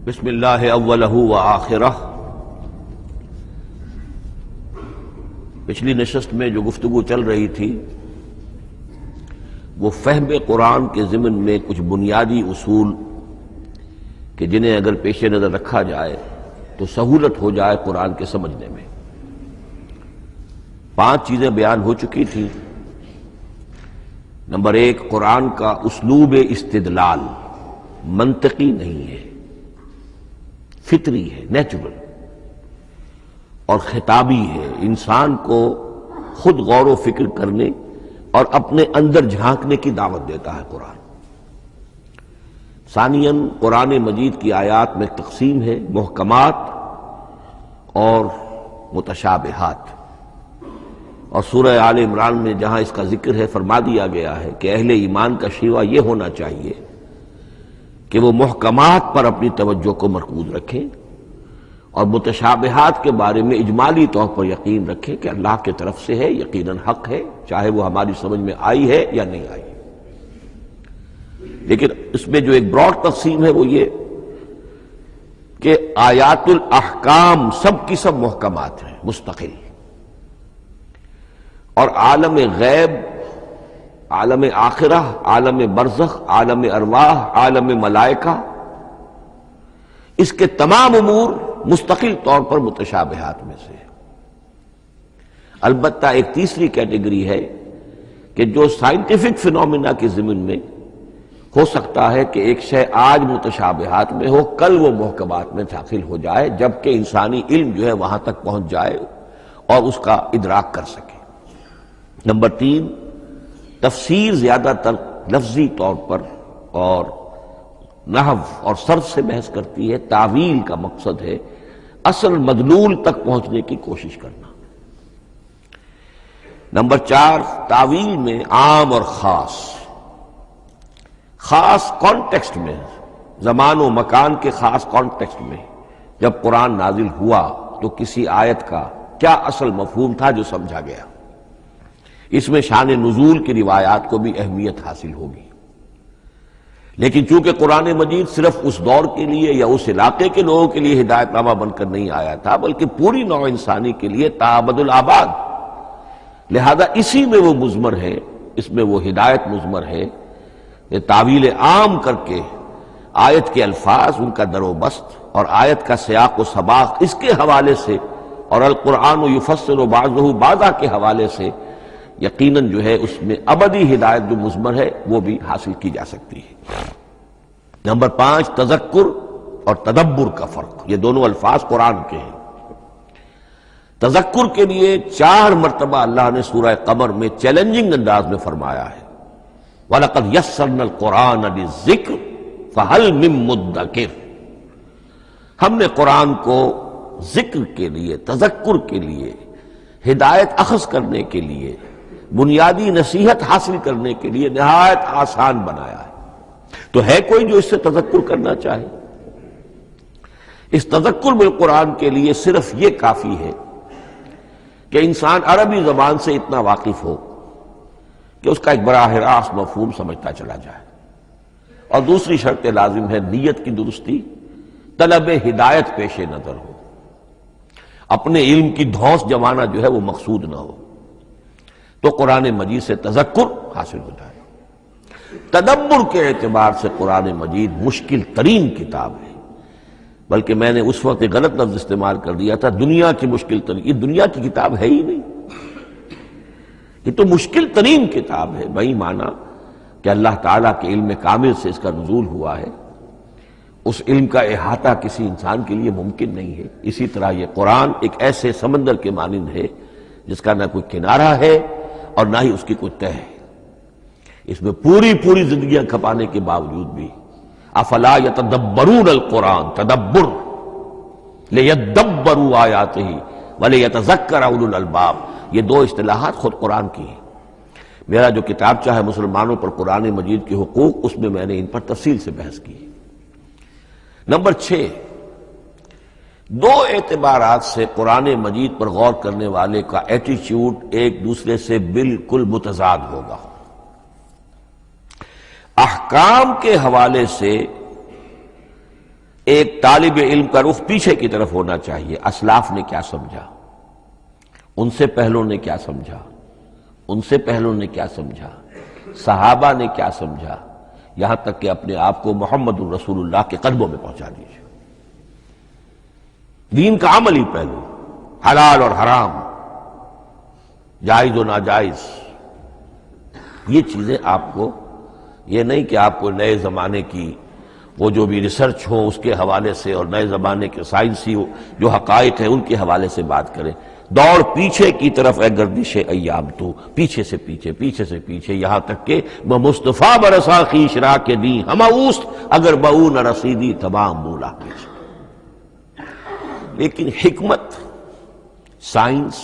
بسم اللہ اولہ و آخرہ۔ پچھلی نشست میں جو گفتگو چل رہی تھی وہ فہم قرآن کے ضمن میں کچھ بنیادی اصول کہ جنہیں اگر پیش نظر رکھا جائے تو سہولت ہو جائے قرآن کے سمجھنے میں۔ 5 چیزیں بیان ہو چکی تھیں۔ نمبر 1، قرآن کا اسلوب استدلال منطقی نہیں ہے، فطری ہے، نیچرل اور خطابی ہے، انسان کو خود غور و فکر کرنے اور اپنے اندر جھانکنے کی دعوت دیتا ہے قرآن۔ ثانیاً، قرآن مجید کی آیات میں تقسیم ہے محکمات اور متشابہات، اور سورہ آل عمران میں جہاں اس کا ذکر ہے فرما دیا گیا ہے کہ اہل ایمان کا شیوہ یہ ہونا چاہیے کہ وہ محکمات پر اپنی توجہ کو مرکوز رکھیں اور متشابہات کے بارے میں اجمالی طور پر یقین رکھیں کہ اللہ کی طرف سے ہے، یقیناً حق ہے، چاہے وہ ہماری سمجھ میں آئی ہے یا نہیں آئی۔ لیکن اس میں جو ایک براڈ تقسیم ہے وہ یہ کہ آیات الاحکام سب کی سب محکمات ہیں مستقل، اور عالم غیب، عالم آخرہ، عالم برزخ، عالم ارواح، عالم ملائکہ، اس کے تمام امور مستقل طور پر متشابہات میں سے۔ البتہ ایک تیسری کیٹیگری ہے کہ جو سائنٹیفک فینومینا کے ضمن میں ہو سکتا ہے کہ ایک شے آج متشابہات میں ہو، کل وہ محکمات میں داخل ہو جائے، جبکہ انسانی علم جو ہے وہاں تک پہنچ جائے اور اس کا ادراک کر سکے۔ نمبر 3، تفسیر زیادہ تر لفظی طور پر اور نحو اور صرف سے بحث کرتی ہے، تعویل کا مقصد ہے اصل مدلول تک پہنچنے کی کوشش کرنا۔ نمبر 4، تعویل میں عام اور خاص کانٹیکسٹ میں، زمان و مکان کے خاص کانٹیکسٹ میں جب قرآن نازل ہوا تو کسی آیت کا کیا اصل مفہوم تھا جو سمجھا گیا۔ اس میں شان نزول کی روایات کو بھی اہمیت حاصل ہوگی۔ لیکن چونکہ قرآن مجید صرف اس دور کے لیے یا اس علاقے کے لوگوں کے لیے ہدایت نامہ بن کر نہیں آیا تھا، بلکہ پوری نوع انسانی کے لیے تابد الآباد، لہذا اسی میں وہ مضمر ہے، اس میں وہ ہدایت مضمر ہے کہ تعویل عام کر کے آیت کے الفاظ، ان کا در و بست اور آیت کا سیاق و سباق اس کے حوالے سے، اور القرآن یفسر بعضہ بعضا کے حوالے سے یقیناً جو ہے اس میں ابدی ہدایت جو مضمر ہے وہ بھی حاصل کی جا سکتی ہے۔ نمبر 5، تذکر اور تدبر کا فرق، یہ دونوں الفاظ قرآن کے ہیں۔ تذکر کے لیے 4 مرتبہ اللہ نے سورہ قمر میں چیلنجنگ انداز میں فرمایا ہے وَلَقَدْ يَسَّرْنَا الْقُرْآنَ لِلذِّكْرِ فَهَلْ مِن مُّدَّكِرٍ، ہم نے قرآن کو ذکر کے لیے، تذکر کے لیے، ہدایت اخذ کرنے کے لیے، بنیادی نصیحت حاصل کرنے کے لیے نہایت آسان بنایا ہے۔ تو ہے کوئی جو اس سے تذکر کرنا چاہے؟ اس تذکر بالقرآن کے لیے صرف یہ کافی ہے کہ انسان عربی زبان سے اتنا واقف ہو کہ اس کا ایک براہ راست مفہوم سمجھتا چلا جائے، اور دوسری شرط لازم ہے نیت کی درستی، طلب ہدایت پیش نظر ہو، اپنے علم کی دھوس جمانا جو ہے وہ مقصود نہ ہو، تو قرآن مجید سے تذکر حاصل ہو جائے۔ تدبر کے اعتبار سے قرآن مجید مشکل ترین کتاب ہے، بلکہ میں نے اس وقت ایک غلط لفظ استعمال کر دیا تھا، دنیا کی مشکل ترین، یہ دنیا کی کتاب ہے ہی نہیں، یہ تو مشکل ترین کتاب ہے، بہی معنی کہ اللہ تعالیٰ کے علم کامل سے اس کا نزول ہوا ہے، اس علم کا احاطہ کسی انسان کے لیے ممکن نہیں ہے۔ اسی طرح یہ قرآن ایک ایسے سمندر کے مانند ہے جس کا نہ کوئی کنارہ ہے اور نہ ہی اس کی کوئی تہہ ہے، اس میں پوری زندگیاں کھپانے کے باوجود بھی افلا یتدبرون القرآن، تدبر، لیدبروا آیاتہ ولیتذکر اولو الالباب، یہ 2 اصطلاحات خود قرآن کی ہیں۔ میرا جو کتابچہ ہے مسلمانوں پر قرآن مجید کے حقوق، اس میں میں نے ان پر تفصیل سے بحث کی۔ نمبر 6، 2 اعتبارات سے قرآن مجید پر غور کرنے والے کا ایٹیچیوڈ ایک دوسرے سے بالکل متضاد ہوگا۔ احکام کے حوالے سے ایک طالب علم کا رخ پیچھے کی طرف ہونا چاہیے، اسلاف نے کیا سمجھا، ان سے پہلوں نے کیا سمجھا، ان سے پہلوں نے کیا سمجھا، صحابہ نے کیا سمجھا، یہاں تک کہ اپنے آپ کو محمد الرسول اللہ کے قدموں میں پہنچا دیجیے۔ دین کا عملی پہلو، حلال اور حرام، جائز و ناجائز، یہ چیزیں آپ کو، یہ نہیں کہ آپ کو نئے زمانے کی وہ جو بھی ریسرچ ہو اس کے حوالے سے اور نئے زمانے کے سائنسی جو حقائق ہیں ان کے حوالے سے بات کریں۔ دوڑ پیچھے کی طرف ہے گردش ایام، تو پیچھے سے پیچھے، پیچھے سے پیچھے، یہاں تک کہ مصطفیٰ برسا خیش را کے دی ہم اوست اگر بہو نہ رسیدی تمام مولا پیچھے۔ لیکن حکمت، سائنس،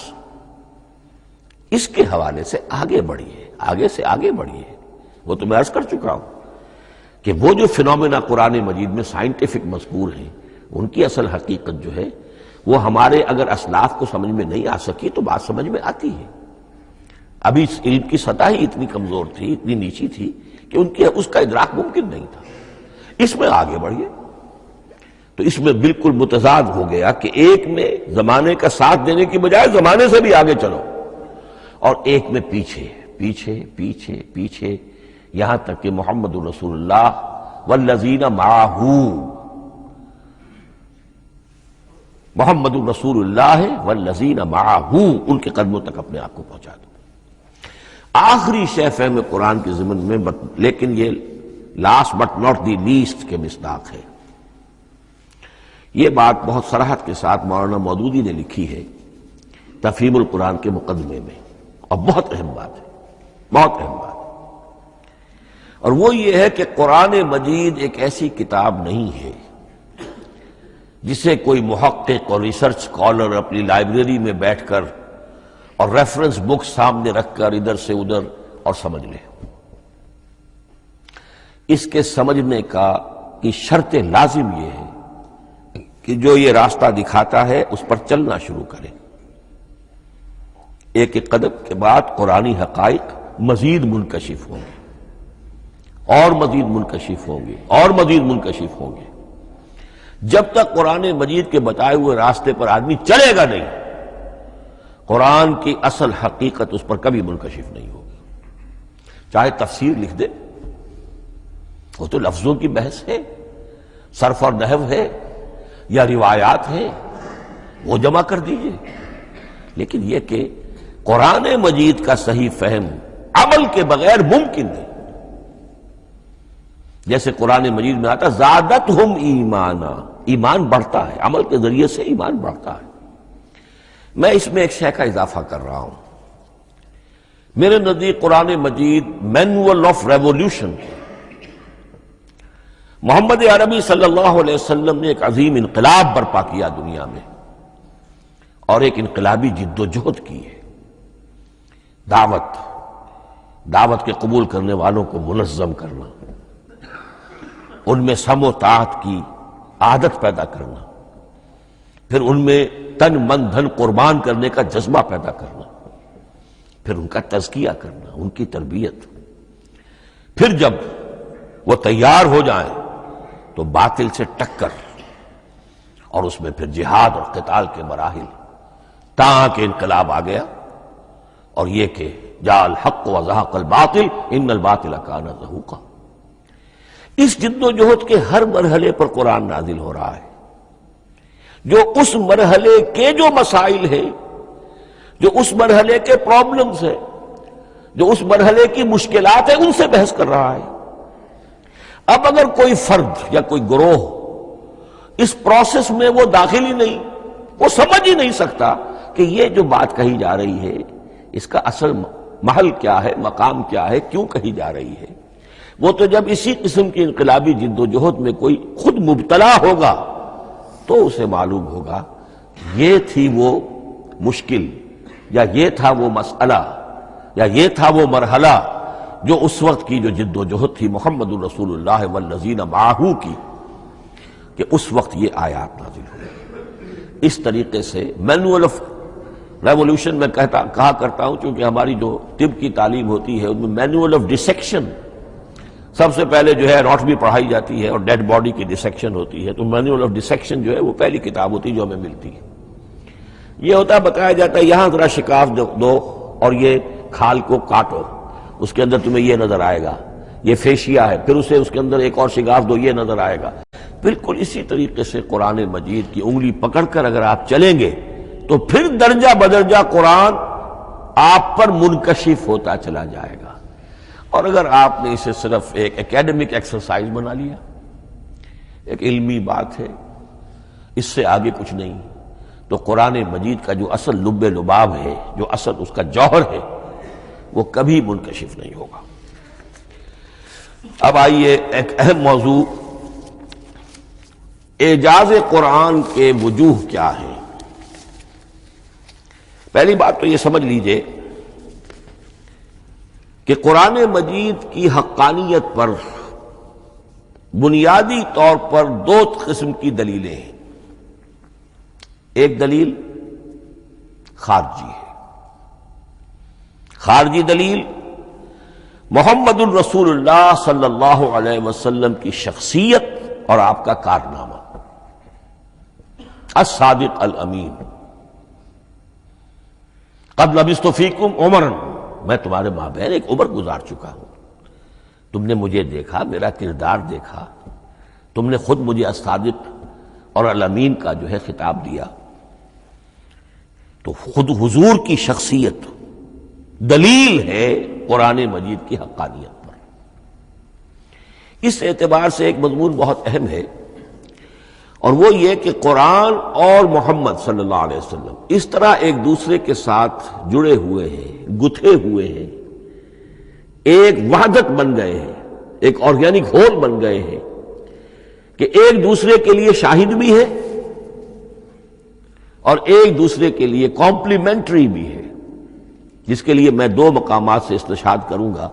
اس کے حوالے سے آگے بڑھیے، آگے سے آگے بڑھیے۔ وہ تو میں عرض کر چکا ہوں کہ وہ جو فینومینا قرآن مجید میں سائنٹیفک مذکور ہیں ان کی اصل حقیقت جو ہے وہ ہمارے اگر اسلاف کو سمجھ میں نہیں آ سکی تو بات سمجھ میں آتی ہے۔ ابھی اس علم کی سطح ہی اتنی کمزور تھی، اتنی نیچی تھی کہ ان کی اس کا ادراک ممکن نہیں تھا۔ اس میں آگے بڑھیے تو اس میں بالکل متضاد ہو گیا کہ ایک میں زمانے کا ساتھ دینے کی بجائے زمانے سے بھی آگے چلو، اور ایک میں پیچھے پیچھے پیچھے پیچھے، یہاں تک کہ محمد رسول اللہ والذین معہ، محمد الرسول اللہ والذین معہ، ان کے قدموں تک اپنے آپ کو پہنچا دو۔ آخری شے فہم قرآن کے ضمن میں، لیکن یہ last but not the least کے مصداق ہے، یہ بات بہت صراحت کے ساتھ مولانا مودودی نے لکھی ہے تفہیم القرآن کے مقدمے میں، اور بہت اہم بات ہے، بہت اہم بات ہے، اور وہ یہ ہے کہ قرآن مجید ایک ایسی کتاب نہیں ہے جسے کوئی محقق اور ریسرچ اسکالر اپنی لائبریری میں بیٹھ کر اور ریفرنس بک سامنے رکھ کر ادھر سے ادھر اور سمجھ لے۔ اس کے سمجھنے کی شرط لازم یہ ہے کہ جو یہ راستہ دکھاتا ہے اس پر چلنا شروع کرے۔ ایک ایک قدم کے بعد قرآنی حقائق مزید منکشف ہوں گے، اور مزید منکشف ہوں گے، اور مزید منکشف ہوں گے۔ جب تک قرآن مجید کے بتائے ہوئے راستے پر آدمی چلے گا نہیں، قرآن کی اصل حقیقت اس پر کبھی منکشف نہیں ہوگی۔ چاہے تفسیر لکھ دے، وہ تو لفظوں کی بحث ہے، صرف اور نحو ہے، یا روایات ہیں، وہ جمع کر دیجئے، لیکن یہ کہ قرآن مجید کا صحیح فہم عمل کے بغیر ممکن نہیں۔ جیسے قرآن مجید میں آتا زادتہم ایمانا، ایمان بڑھتا ہے، عمل کے ذریعے سے ایمان بڑھتا ہے۔ میں اس میں ایک شے کا اضافہ کر رہا ہوں، میرے نزدیک قرآن مجید مینول آف ریولوشن، محمد عربی صلی اللہ علیہ وسلم نے ایک عظیم انقلاب برپا کیا دنیا میں، اور ایک انقلابی جد و جہد کی ہے۔ دعوت کے قبول کرنے والوں کو منظم کرنا، ان میں سم و طاعت کی عادت پیدا کرنا، پھر ان میں تن من دھن قربان کرنے کا جذبہ پیدا کرنا، پھر ان کا تزکیہ کرنا، ان کی تربیت، پھر جب وہ تیار ہو جائیں تو باطل سے ٹکر، اور اس میں پھر جہاد اور قتال کے مراحل، تاکہ انقلاب آ گیا، اور یہ کہ جاء الحق وزہق الباطل ان الباطل کان زہوقا۔ اس جد و جہد کے ہر مرحلے پر قرآن نازل ہو رہا ہے، جو اس مرحلے کے جو مسائل ہیں، جو اس مرحلے کے پرابلمز ہیں، جو اس مرحلے کی مشکلات ہیں، ان سے بحث کر رہا ہے۔ اب اگر کوئی فرد یا کوئی گروہ اس پروسیس میں وہ داخل ہی نہیں، وہ سمجھ ہی نہیں سکتا کہ یہ جو بات کہی جا رہی ہے اس کا اصل محل کیا ہے، مقام کیا ہے، کیوں کہی جا رہی ہے، وہ تو جب اسی قسم کی انقلابی جد و جہد میں کوئی خود مبتلا ہوگا تو اسے معلوم ہوگا یہ تھی وہ مشکل، یا یہ تھا وہ مسئلہ، یا یہ تھا وہ مرحلہ جو اس وقت کی جو جد و جہد تھی محمد الرسول اللہ والذین معہ کی، کہ اس وقت یہ آیات نازل ہوئی۔ اس طریقے سے مینول آف ریولوشن میں کہا کرتا ہوں، چونکہ ہماری جو طب کی تعلیم ہوتی ہے ان میں مینول آف ڈسیکشن سب سے پہلے جو ہے اناٹمی پڑھائی جاتی ہے اور ڈیڈ باڈی کی ڈسیکشن ہوتی ہے، تو مینول آف ڈسیکشن جو ہے وہ پہلی کتاب ہوتی ہے جو ہمیں ملتی ہے۔ یہ ہوتا ہے، بتایا جاتا ہے یہاں ذرا شکاف دو اور یہ کھال کو کاٹو، اس کے اندر تمہیں یہ نظر آئے گا، یہ فیشیا ہے، پھر اسے اس کے اندر ایک اور شگاف دو، یہ نظر آئے گا۔ بالکل اسی طریقے سے قرآن مجید کی انگلی پکڑ کر اگر آپ چلیں گے تو پھر درجہ بدرجہ قرآن آپ پر منکشف ہوتا چلا جائے گا۔ اور اگر آپ نے اسے صرف ایک اکیڈمک ایکسرسائز بنا لیا، ایک علمی بات ہے، اس سے آگے کچھ نہیں، تو قرآن مجید کا جو اصل لب لباب ہے، جو اصل اس کا جوہر ہے، وہ کبھی منکشف نہیں ہوگا۔ اب آئیے ایک اہم موضوع، اعجاز قرآن کے وجوہ کیا ہیں۔ پہلی بات تو یہ سمجھ لیجئے کہ قرآن مجید کی حقانیت پر بنیادی طور پر دو قسم کی دلیلیں ہیں۔ ایک دلیل خارجی ہے، خارجی دلیل محمد الرسول اللہ صلی اللہ علیہ وسلم کی شخصیت اور آپ کا کارنامہ، الصادق الامین، قد لبثت فیکم عمرا، میں تمہارے مابین ایک عمر گزار چکا ہوں، تم نے مجھے دیکھا، میرا کردار دیکھا، تم نے خود مجھے الصادق اور الامین کا جو ہے خطاب دیا، تو خود حضور کی شخصیت دلیل ہے قرآن مجید کی حقانیت پر۔ اس اعتبار سے ایک مضمون بہت اہم ہے، اور وہ یہ کہ قرآن اور محمد صلی اللہ علیہ وسلم اس طرح ایک دوسرے کے ساتھ جڑے ہوئے ہیں، گتھے ہوئے ہیں، ایک وحدت بن گئے ہیں، ایک آرگینک ہول بن گئے ہیں کہ ایک دوسرے کے لیے شاہد بھی ہے اور ایک دوسرے کے لیے کمپلیمنٹری بھی ہے، جس کے لیے میں دو مقامات سے استشہاد کروں گا۔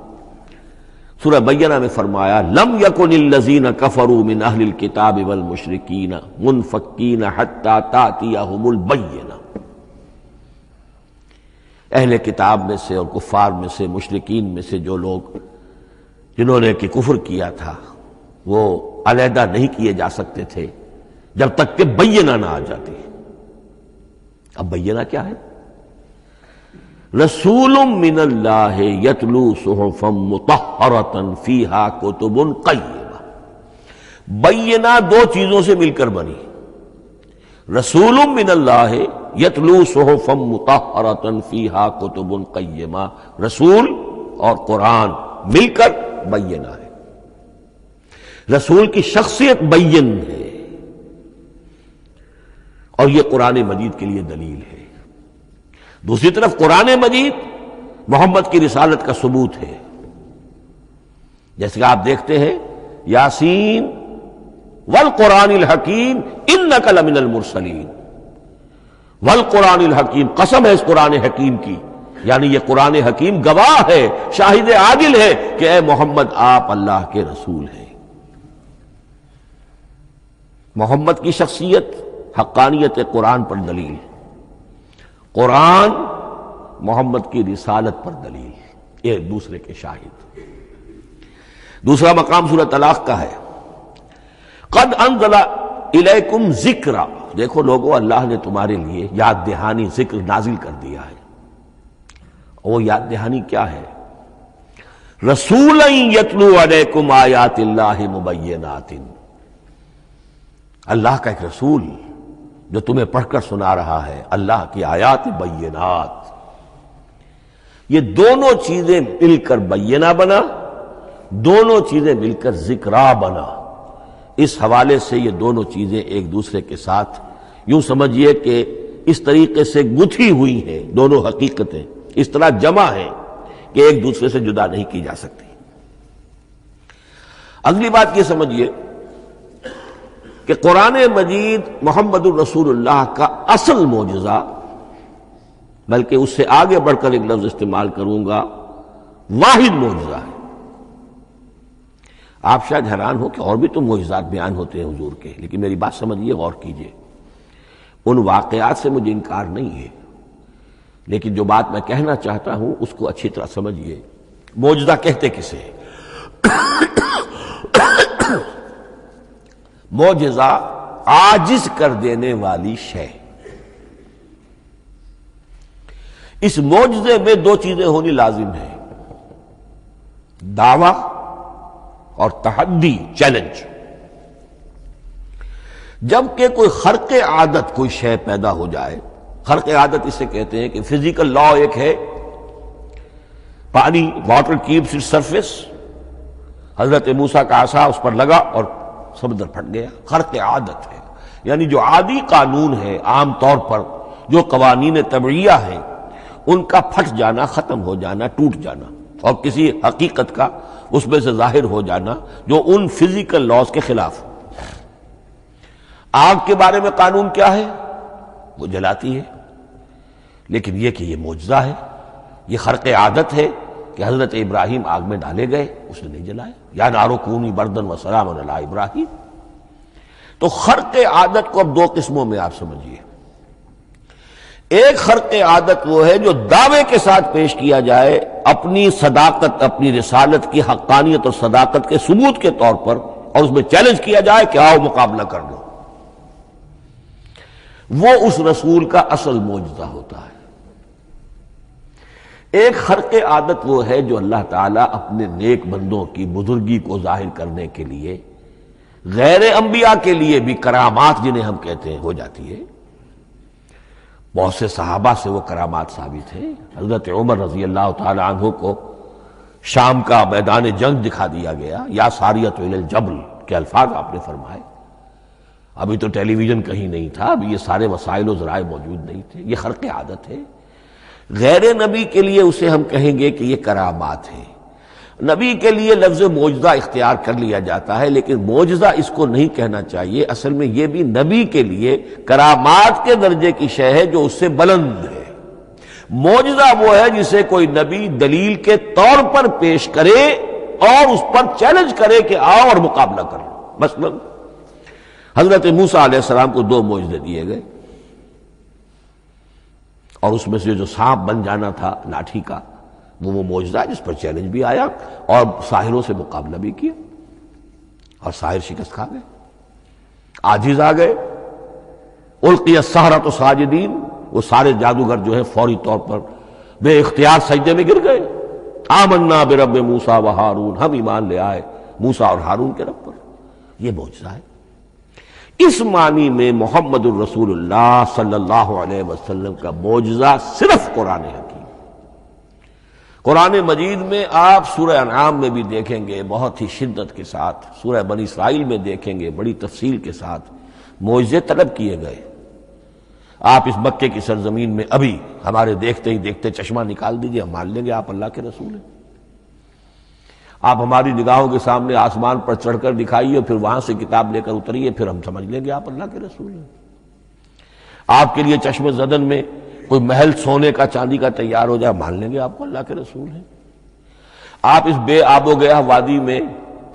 سورہ بینہ میں فرمایا لم یکن الذین کفروا من اہل الکتاب والمشرکین منفکین حتی تأتیہم البینہ، اہل کتاب میں سے اور کفار میں سے، مشرکین میں سے جو لوگ جنہوں نے کہ کفر کیا تھا، وہ علیحدہ نہیں کیے جا سکتے تھے جب تک کہ بینہ نہ آ جاتی۔ اب بینہ کیا ہے؟ رسول من اللہ یتلو صحفا مطہرۃ فیہا کتب قیمہ، بینہ دو چیزوں سے مل کر بنی، رسول من اللہ یتلو صحفا مطہرۃ فیہا کتب قیمہ، رسول اور قرآن مل کر بینہ ہے، رسول کی شخصیت بین ہے، اور یہ قرآن مجید کے لیے دلیل ہے۔ دوسری طرف قرآن مجید محمد کی رسالت کا ثبوت ہے، جیسے کہ آپ دیکھتے ہیں یاسین والقرآن الحکیم انک لمن المرسلین، والقرآن الحکیم، قسم ہے اس قرآن حکیم کی، یعنی یہ قرآن حکیم گواہ ہے، شاہد عادل ہے کہ اے محمد آپ اللہ کے رسول ہیں۔ محمد کی شخصیت، حقانیت قرآن پر دلیل، قرآن محمد کی رسالت پر دلیل، ایک دوسرے کے شاہد۔ دوسرا مقام سورہ طلاق کا ہے، قد انزل الیکم ذکرا، دیکھو لوگو اللہ نے تمہارے لیے یاد دہانی ذکر نازل کر دیا ہے۔ وہ یاد دہانی کیا ہے؟ رسولا یتلو علیکم آیات اللہ مبینات، اللہ کا ایک رسول جو تمہیں پڑھ کر سنا رہا ہے اللہ کی آیات بینات۔ یہ دونوں چیزیں مل کر بینہ بنا، دونوں چیزیں مل کر ذکرا بنا۔ اس حوالے سے یہ دونوں چیزیں ایک دوسرے کے ساتھ یوں سمجھیے کہ اس طریقے سے گتھی ہوئی ہیں، دونوں حقیقتیں اس طرح جمع ہیں کہ ایک دوسرے سے جدا نہیں کی جا سکتی۔ اگلی بات یہ سمجھیے کہ قرآن مجید محمد الرسول اللہ کا اصل معجزہ، بلکہ اس سے آگے بڑھ کر ایک لفظ استعمال کروں گا، واحد معجزہ ہے۔ آپ شاید حیران ہو کہ اور بھی تو معجزات بیان ہوتے ہیں حضور کے، لیکن میری بات سمجھیے، غور کیجیے، ان واقعات سے مجھے انکار نہیں ہے، لیکن جو بات میں کہنا چاہتا ہوں اس کو اچھی طرح سمجھیے۔ معجزہ کہتے کسے ہیں؟ معجزہ عاجز کر دینے والی شے۔ اس معجزے میں دو چیزیں ہونی لازم ہیں، دعویٰ اور تحدی، چیلنج۔ جب کہ کوئی خرق عادت کوئی شے پیدا ہو جائے، خرق عادت اسے کہتے ہیں کہ فزیکل لا ایک ہے، پانی، واٹر کیپس اٹس سرفیس، حضرت موسیٰ کا عصا اس پر لگا اور سمندر پھٹ گیا، خرق عادت ہے، یعنی جو عادی قانون ہے، عام طور پر جو قوانین طبعیہ ہیں ان کا پھٹ جانا، ختم ہو جانا، ٹوٹ جانا، اور کسی حقیقت کا اس میں سے ظاہر ہو جانا جو ان فزیکل لاز کے خلاف۔ آگ کے بارے میں قانون کیا ہے؟ وہ جلاتی ہے، لیکن یہ کہ یہ معجزہ ہے، یہ خرق عادت ہے کہ حضرت ابراہیم آگ میں ڈالے گئے، اس نے نہیں جلایا، یا نارو کونی بردن و سلام علی ابراہیم۔ تو خرق عادت کو اب دو قسموں میں آپ سمجھیے۔ ایک خرق عادت وہ ہے جو دعوے کے ساتھ پیش کیا جائے، اپنی صداقت، اپنی رسالت کی حقانیت اور صداقت کے ثبوت کے طور پر، اور اس میں چیلنج کیا جائے کہ آؤ مقابلہ کر لو، وہ اس رسول کا اصل معجزہ ہوتا ہے۔ ایک خرق عادت وہ ہے جو اللہ تعالیٰ اپنے نیک بندوں کی بزرگی کو ظاہر کرنے کے لیے، غیر انبیاء کے لیے بھی کرامات جنہیں ہم کہتے ہیں ہو جاتی ہے۔ بہت سے صحابہ سے وہ کرامات ثابت ہیں۔ حضرت عمر رضی اللہ تعالی عنہ کو شام کا میدان جنگ دکھا دیا گیا، یا ساریۃ الی الجبل کے الفاظ آپ نے فرمائے۔ ابھی تو ٹیلی ویژن کہیں نہیں تھا، ابھی یہ سارے وسائل و ذرائع موجود نہیں تھے، یہ خرق عادت ہے۔ غیر نبی کے لیے اسے ہم کہیں گے کہ یہ کرامات ہے۔ نبی کے لیے لفظ معجزہ اختیار کر لیا جاتا ہے، لیکن معجزہ اس کو نہیں کہنا چاہیے، اصل میں یہ بھی نبی کے لیے کرامات کے درجے کی شے ہے جو اس سے بلند ہے۔ معجزہ وہ ہے جسے کوئی نبی دلیل کے طور پر پیش کرے اور اس پر چیلنج کرے کہ آؤ اور مقابلہ کرو۔ مثلا حضرت موسیٰ علیہ السلام کو دو معجزے دیے گئے، اور اس میں سے جو سانپ بن جانا تھا لاٹھی کا، وہ معجزہ جس پر چیلنج بھی آیا اور ساحروں سے مقابلہ بھی کیا، اور ساحر شکست کھا گئے، عاجز آ گئے۔ القی السحرۃ ساجدین، وہ سارے جادوگر جو ہے فوری طور پر بے اختیار سجدے میں گر گئے۔ آمنا برب موسیٰ و ہارون، ہم ایمان لے آئے موسیٰ اور ہارون کے رب پر۔ یہ معجزہ ہے۔ اس معنی میں محمد الرسول اللہ صلی اللہ علیہ وسلم کا معجزہ صرف قرآن حکیم۔ قرآن مجید میں آپ سورہ انعام میں بھی دیکھیں گے بہت ہی شدت کے ساتھ، سورہ بنی اسرائیل میں دیکھیں گے بڑی تفصیل کے ساتھ معجزے طلب کیے گئے۔ آپ اس مکے کی سرزمین میں ابھی ہمارے دیکھتے ہی دیکھتے چشمہ نکال دیجئے، ہم مان لیں گے آپ اللہ کے رسول ہیں۔ آپ ہماری نگاہوں کے سامنے آسمان پر چڑھ کر دکھائیے، پھر وہاں سے کتاب لے کر اتریے، پھر ہم سمجھ لیں گے آپ اللہ کے رسول ہیں۔ آپ کے لیے چشم زدن میں کوئی محل سونے کا چاندی کا تیار ہو جائے، مان لیں گے آپ کو اللہ کے رسول ہیں۔ آپ اس بے آب و گیا وادی میں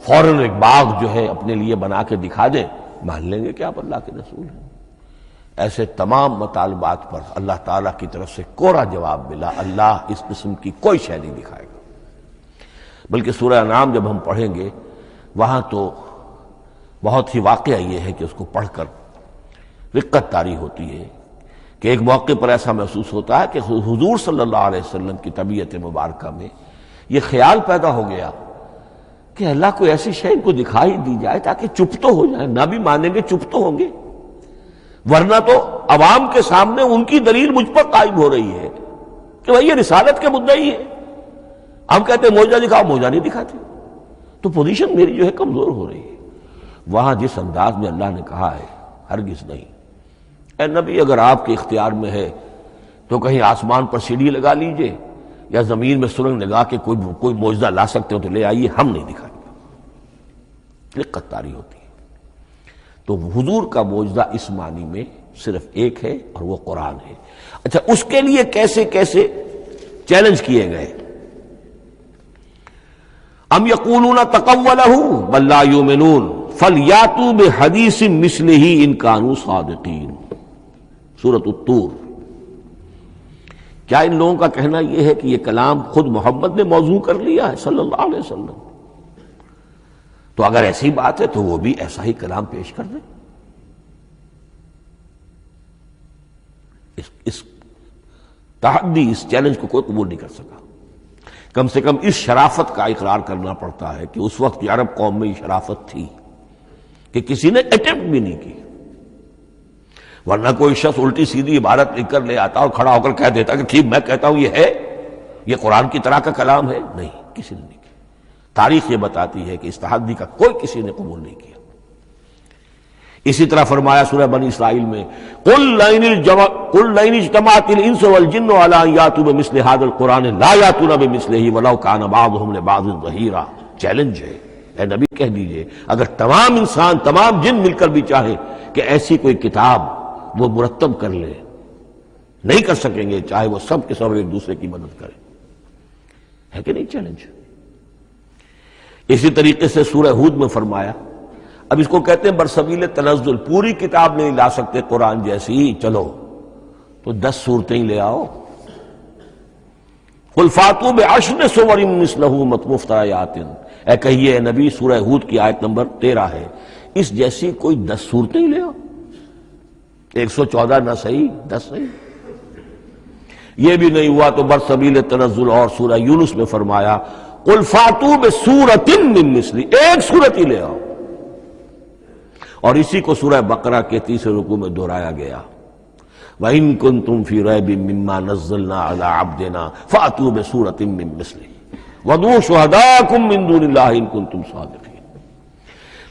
فوراً ایک باغ جو ہے اپنے لیے بنا کے دکھا دیں، مان لیں گے کہ آپ اللہ کے رسول ہیں۔ ایسے تمام مطالبات پر اللہ تعالیٰ کی طرف سے کوڑا جواب ملا، اللہ اس قسم کی کوئی شے نہیں دکھائے گا۔ بلکہ سورہ انعام جب ہم پڑھیں گے وہاں تو بہت ہی واقعہ یہ ہے کہ اس کو پڑھ کر رقت طاری ہوتی ہے کہ ایک موقع پر ایسا محسوس ہوتا ہے کہ حضور صلی اللہ علیہ وسلم کی طبیعت مبارکہ میں یہ خیال پیدا ہو گیا کہ اللہ کو ایسی شے ان کو دکھائی دی جائے تاکہ چپ تو ہو جائے، نہ بھی مانیں گے چپ تو ہوں گے، ورنہ تو عوام کے سامنے ان کی دلیل مجھ پر قائم ہو رہی ہے کہ بھائی یہ رسالت کے مدعی ہے، ہم کہتے ہیں معجزہ دکھاؤ، معجزہ نہیں دکھاتے، تو پوزیشن میری جو ہے کمزور ہو رہی ہے۔ وہاں جس انداز میں اللہ نے کہا ہے، ہرگز نہیں، اے نبی اگر آپ کے اختیار میں ہے تو کہیں آسمان پر سیڑھی لگا لیجئے، یا زمین میں سرنگ لگا کے کوئی معجزہ لا سکتے ہو تو لے آئیے، ہم نہیں دکھائیں گے۔ رقت طاری ہوتی ہے۔ تو حضور کا معجزہ اس معنی میں صرف ایک ہے اور وہ قرآن ہے۔ اچھا، اس کے لیے کیسے کیسے چیلنج کیے گئے؟ ام یقولون تقولہ بل لا یؤمنون فلیاتوا بحدیث مثلہ ان کانوا صادقین، سورۃ الطور۔ کیا ان لوگوں کا کہنا یہ ہے کہ یہ کلام خود محمد نے موضوع کر لیا ہے صلی اللہ علیہ وسلم؟ تو اگر ایسی بات ہے تو وہ بھی ایسا ہی کلام پیش کر دیں. اس تحدی، اس چیلنج کو کوئی قبول نہیں کر سکا. کم سے کم اس شرافت کا اقرار کرنا پڑتا ہے کہ اس وقت عرب قوم میں یہ شرافت تھی کہ کسی نے اٹیمپٹ بھی نہیں کی. ورنہ کوئی شخص الٹی سیدھی عبارت لکھ کر لے آتا اور کھڑا ہو کر کہہ دیتا کہ ٹھیک میں کہتا ہوں یہ ہے، یہ قرآن کی طرح کا کلام ہے. نہیں، کسی نے نہیں کیا. تاریخ یہ بتاتی ہے کہ اس تحدی کا کوئی کسی نے قبول نہیں کیا. اسی طرح فرمایا سورہ بنی اسرائیل میں قُلْ لَئِنِ اجْتَمَعَتِ الْإِنسُ وَالْجِنُّ عَلَىٰ أَن يَأْتُوا بِمِثْلِ هَٰذَا الْقُرْآنِ لَا يَأْتُونَ بِمِثْلِهِ وَلَوْ كَانَ بَعْضُهُمْ لِبَعْضٍ ظَهِيرًا. چیلنج ہے، اے نبی کہہ دیجئے اگر تمام انسان، تمام جن مل کر بھی چاہے کہ ایسی کوئی کتاب وہ مرتب کر لے، نہیں کر سکیں گے، چاہے وہ سب کے سب ایک دوسرے کی مدد کریں. ہے کہ نہیں چیلنج؟ اسی طریقے سے سورہ ہود میں فرمایا، اب اس کو کہتے ہیں برسبیل تنزل، پوری کتاب نہیں لا سکتے قرآن جیسی، چلو تو 10 سورتیں ہی لے آؤ. قُلْ فَاتُوا بِعَشْرِ سُوَرٍ مِثْلَهُ مُفْتَرَيَاتٍ، اے کہیے اے نبی، سورہ ہود کی آیت نمبر 13 ہے، اس جیسی کوئی 10 سورتیں ہی لے آؤ. 114 نہ صحیح، 10 صحیح. یہ بھی نہیں ہوا تو برسبیل تنزل اور سورہ یونس میں فرمایا قُلْ فَاتُوا بِسُورَةٍ مِّن مِثْلِهِ، ایک سورت ہی لے آؤ. اور اسی کو سورہ بقرہ کے 30 رکوع میں دہرایا گیا، وَإِن كُنتُمْ فِي رَيْبٍ مِّمَّا نَزَّلْنَا عَلَىٰ عَبْدِنَا فَأْتُوا بِسُورَةٍ مِّن مِّثْلِهِ وَادْعُوا شُهَدَاءَكُم مِّن دُونِ اللَّهِ إِن كُنتُمْ صَادِقِينَ.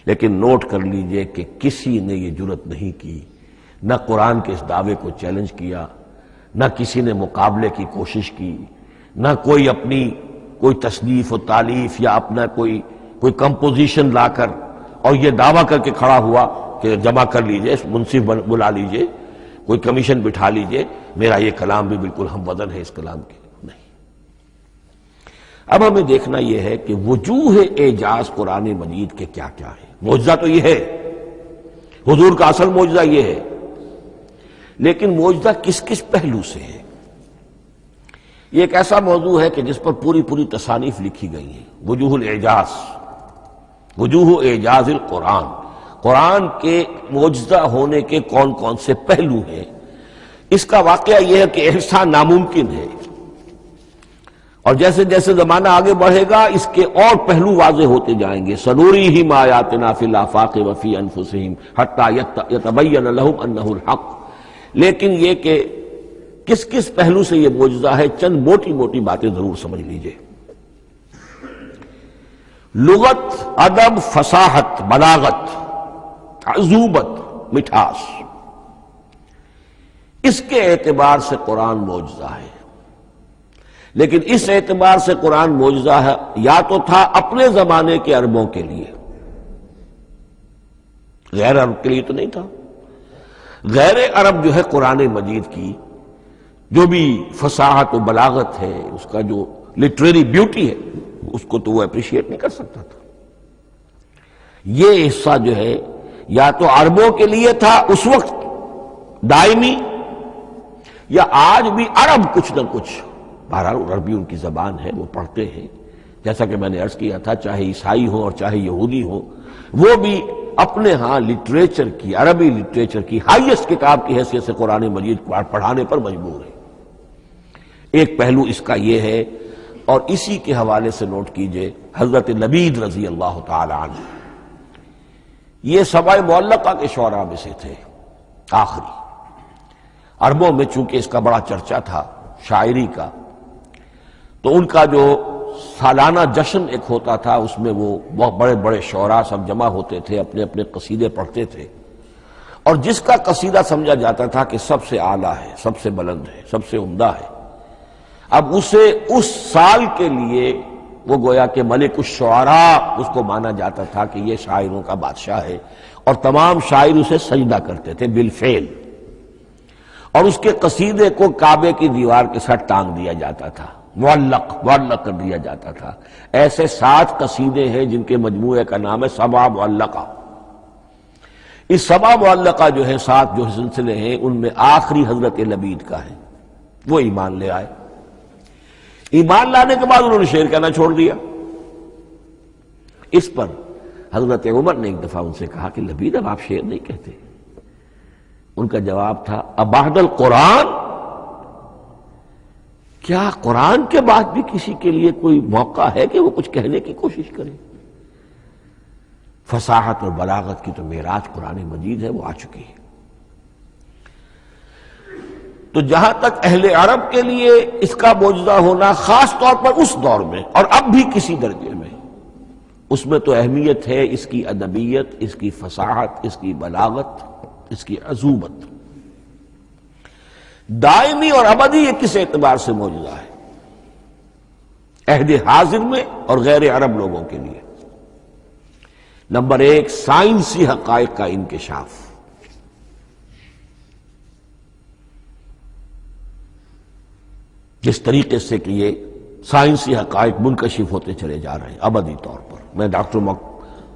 لیکن نوٹ کر لیجئے کہ کسی نے یہ جرأت نہیں کی، نہ قرآن کے اس دعوے کو چیلنج کیا، نہ کسی نے مقابلے کی کوشش کی، نہ کوئی اپنی کوئی تصنیف و تالیف یا اپنا کوئی کمپوزیشن لا کر اور یہ دعویٰ کر کے کھڑا ہوا کہ جمع کر لیجئے، منصف بلا لیجئے، کوئی کمیشن بٹھا لیجئے، میرا یہ کلام بھی بالکل ہم وزن ہے اس کلام کے. نہیں. اب ہمیں دیکھنا یہ ہے کہ وجوہ اعجاز قرآن مجید کے کیا کیا ہے. معجزہ تو یہ ہے، حضور کا اصل معجزہ یہ ہے، لیکن معجزہ کس کس پہلو سے ہے؟ یہ ایک ایسا موضوع ہے کہ جس پر پوری تصانیف لکھی گئی ہیں. وجوہ الاعجاز، وجوہ اعجاز القرآن، قرآن کے معجزہ ہونے کے کون کون سے پہلو ہیں. اس کا واقعہ یہ ہے کہ احسان ناممکن ہے، اور جیسے جیسے زمانہ آگے بڑھے گا اس کے اور پہلو واضح ہوتے جائیں گے. سنوریہم آیاتنا فی الآفاق وفی انفسہم حتی یتبین لہم انہ الحق. لیکن یہ کہ کس کس پہلو سے یہ معجزہ ہے، چند موٹی موٹی باتیں ضرور سمجھ لیجئے. لغت، ادب، فصاحت، بلاغت، عذوبت، مٹھاس، اس کے اعتبار سے قرآن معجزہ ہے. لیکن اس اعتبار سے قرآن معجزہ ہے یا تو تھا اپنے زمانے کے عربوں کے لیے، غیر عرب کے لیے تو نہیں تھا. غیر عرب جو ہے قرآن مجید کی جو بھی فصاحت و بلاغت ہے، اس کا جو لٹریری بیوٹی ہے، اس کو تو وہ اپریشیٹ نہیں کر سکتا تھا. یہ حصہ جو ہے یا تو عربوں کے لیے تھا اس وقت دائمی، یا آج بھی عرب کچھ نہ کچھ، بہرحال عربی ان کی زبان ہے، وہ پڑھتے ہیں. جیسا کہ میں نے عرض کیا تھا، چاہے عیسائی ہو اور چاہے یہودی ہو، وہ بھی اپنے ہاں لٹریچر کی، عربی لٹریچر کی ہائیسٹ کتاب کی حیثیت سے قرآن مجید کو پڑھانے پر مجبور ہے. ایک پہلو اس کا یہ ہے. اور اسی کے حوالے سے نوٹ کیجئے حضرت لبید رضی اللہ تعالی عنہ، یہ سبع معلقہ کے شعراء میں سے تھے آخری. عربوں میں چونکہ اس کا بڑا چرچا تھا شاعری کا، تو ان کا جو سالانہ جشن ایک ہوتا تھا، اس میں وہ بہت بڑے بڑے شعراء سب جمع ہوتے تھے، اپنے اپنے قصیدے پڑھتے تھے، اور جس کا قصیدہ سمجھا جاتا تھا کہ سب سے اعلیٰ ہے، سب سے بلند ہے، سب سے عمدہ ہے، اب اسے اس سال کے لیے وہ گویا کہ ملک الشعراء اس کو مانا جاتا تھا کہ یہ شاعروں کا بادشاہ ہے، اور تمام شاعر اسے سجدہ کرتے تھے بالفعل، اور اس کے قصیدے کو کعبے کی دیوار کے ساتھ ٹانگ دیا جاتا تھا، معلق کر دیا جاتا تھا. ایسے 7 قصیدے ہیں جن کے مجموعے کا نام ہے سبع معلقہ. اس سبع معلقہ جو ہے 7 جو سلسلے ہیں، ان میں آخری حضرت لبید کا ہے. وہ ایمان لے آئے. ایمان لانے کے بعد انہوں نے شعر کہنا چھوڑ دیا. اس پر حضرت عمر نے ایک دفعہ ان سے کہا کہ لبید اب آپ شعر نہیں کہتے. ان کا جواب تھا ابعد القرآن، کیا قرآن کے بعد بھی کسی کے لیے کوئی موقع ہے کہ وہ کچھ کہنے کی کوشش کرے؟ فصاحت اور بلاغت کی تو معراج قرآن مجید ہے، وہ آ چکی ہے. تو جہاں تک اہل عرب کے لیے اس کا معجزہ ہونا خاص طور پر اس دور میں اور اب بھی کسی درجے میں، اس میں تو اہمیت ہے اس کی ادبیت، اس کی فصاحت، اس کی بلاغت، اس کی عذوبت. دائمی اور ابدی یہ کس اعتبار سے معجزہ ہے؟ عہد حاضر میں اور غیر عرب لوگوں کے لیے. نمبر ایک، سائنسی حقائق کا انکشاف. جس طریقے سے کہ یہ سائنسی حقائق منکشف ہوتے چلے جا رہے ہیں ابدی طور پر. میں ڈاکٹر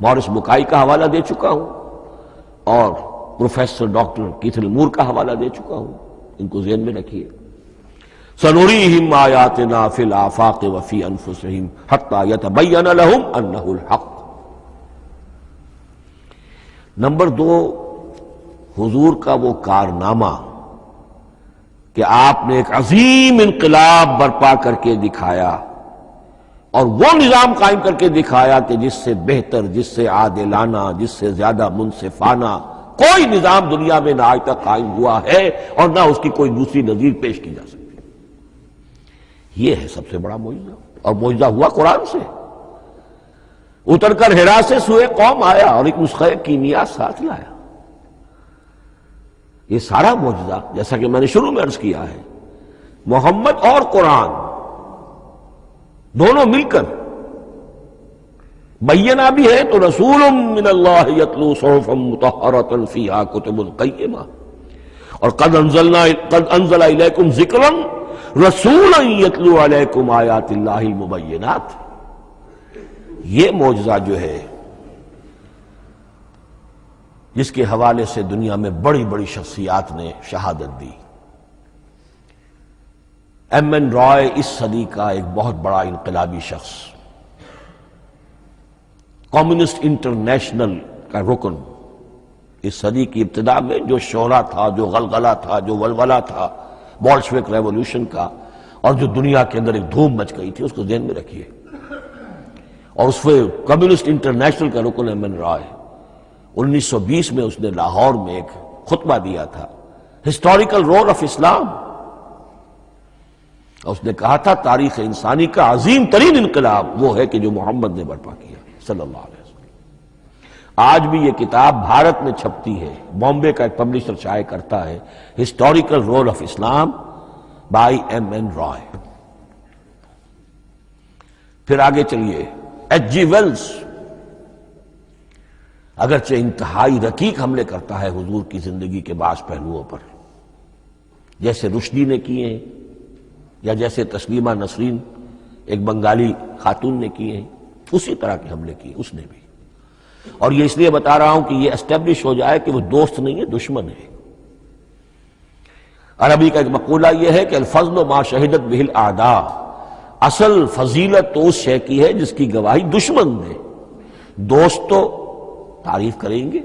مورس بکائی کا حوالہ دے چکا ہوں اور پروفیسر ڈاکٹر کیتھل مور کا حوالہ دے چکا ہوں، ان کو ذہن میں رکھیے. سنریہم آیاتنا فی الآفاق وفی انفسہم حتی یتبین لہم انہ الحق. نمبر دو، حضور کا وہ کارنامہ کہ آپ نے ایک عظیم انقلاب برپا کر کے دکھایا اور وہ نظام قائم کر کے دکھایا کہ جس سے بہتر، جس سے عادلانہ، جس سے زیادہ منصفانہ کوئی نظام دنیا میں نہ آج تک قائم ہوا ہے اور نہ اس کی کوئی دوسری نظیر پیش کی جا سکتی. یہ ہے سب سے بڑا معجزہ، اور معجزہ ہوا قرآن سے. اتر کر حرا سے سوئے قوم آیا اور ایک نسخہ کیمیا ساتھ لایا. یہ سارا معجزہ، جیسا کہ میں نے شروع میں عرض کیا ہے، محمد اور قرآن دونوں مل کر بینہ بھی ہے تو رسول من اللہ یتلو صحفا مطہرۃ فیہا کتب قیمہ، اور قد انزل الیکم ذکرا رسولا یتلو علیکم آیات اللہ المبینات. یہ معجزہ جو ہے جس کے حوالے سے دنیا میں بڑی بڑی شخصیات نے شہادت دی. ایم این رائے اس صدی کا ایک بہت بڑا انقلابی شخص، کمیونسٹ انٹرنیشنل کا رکن. اس صدی کی ابتدا میں جو شعلہ تھا، جو غلغلہ تھا، جو ولولہ تھا بولشوک ریولوشن کا، اور جو دنیا کے اندر ایک دھوم مچ گئی تھی، اس کو ذہن میں رکھیے. اور اس میں کمیونسٹ انٹرنیشنل کا رکن ایم این رائے 1920 میں اس نے لاہور میں ایک خطبہ دیا تھا، ہسٹوریکل رول آف اسلام. اس نے کہا تھا تاریخ انسانی کا عظیم ترین انقلاب وہ ہے کہ جو محمد نے برپا کیا صلی اللہ علیہ وسلم. آج بھی یہ کتاب بھارت میں چھپتی ہے، بامبے کا ایک پبلشر شائع کرتا ہے، historical role of Islam by M N Roy. پھر آگے چلیے، ایچ جی ویلز اگرچہ انتہائی رقیق حملے کرتا ہے حضور کی زندگی کے بعض پہلوؤں پر، جیسے رشدی نے کیے ہیں یا جیسے تسلیمہ نسرین ایک بنگالی خاتون نے کیے ہیں، اسی طرح کے حملے کیے اس نے بھی. اور یہ اس لیے بتا رہا ہوں کہ یہ اسٹیبلش ہو جائے کہ وہ دوست نہیں ہے، دشمن ہے. عربی کا ایک مقولہ یہ ہے کہ الفضل ما شہدت بہ الاعداء، اصل فضیلت تو اس شے کی ہے جس کی گواہی دشمن دے. دوست تو تعریف کریں گے،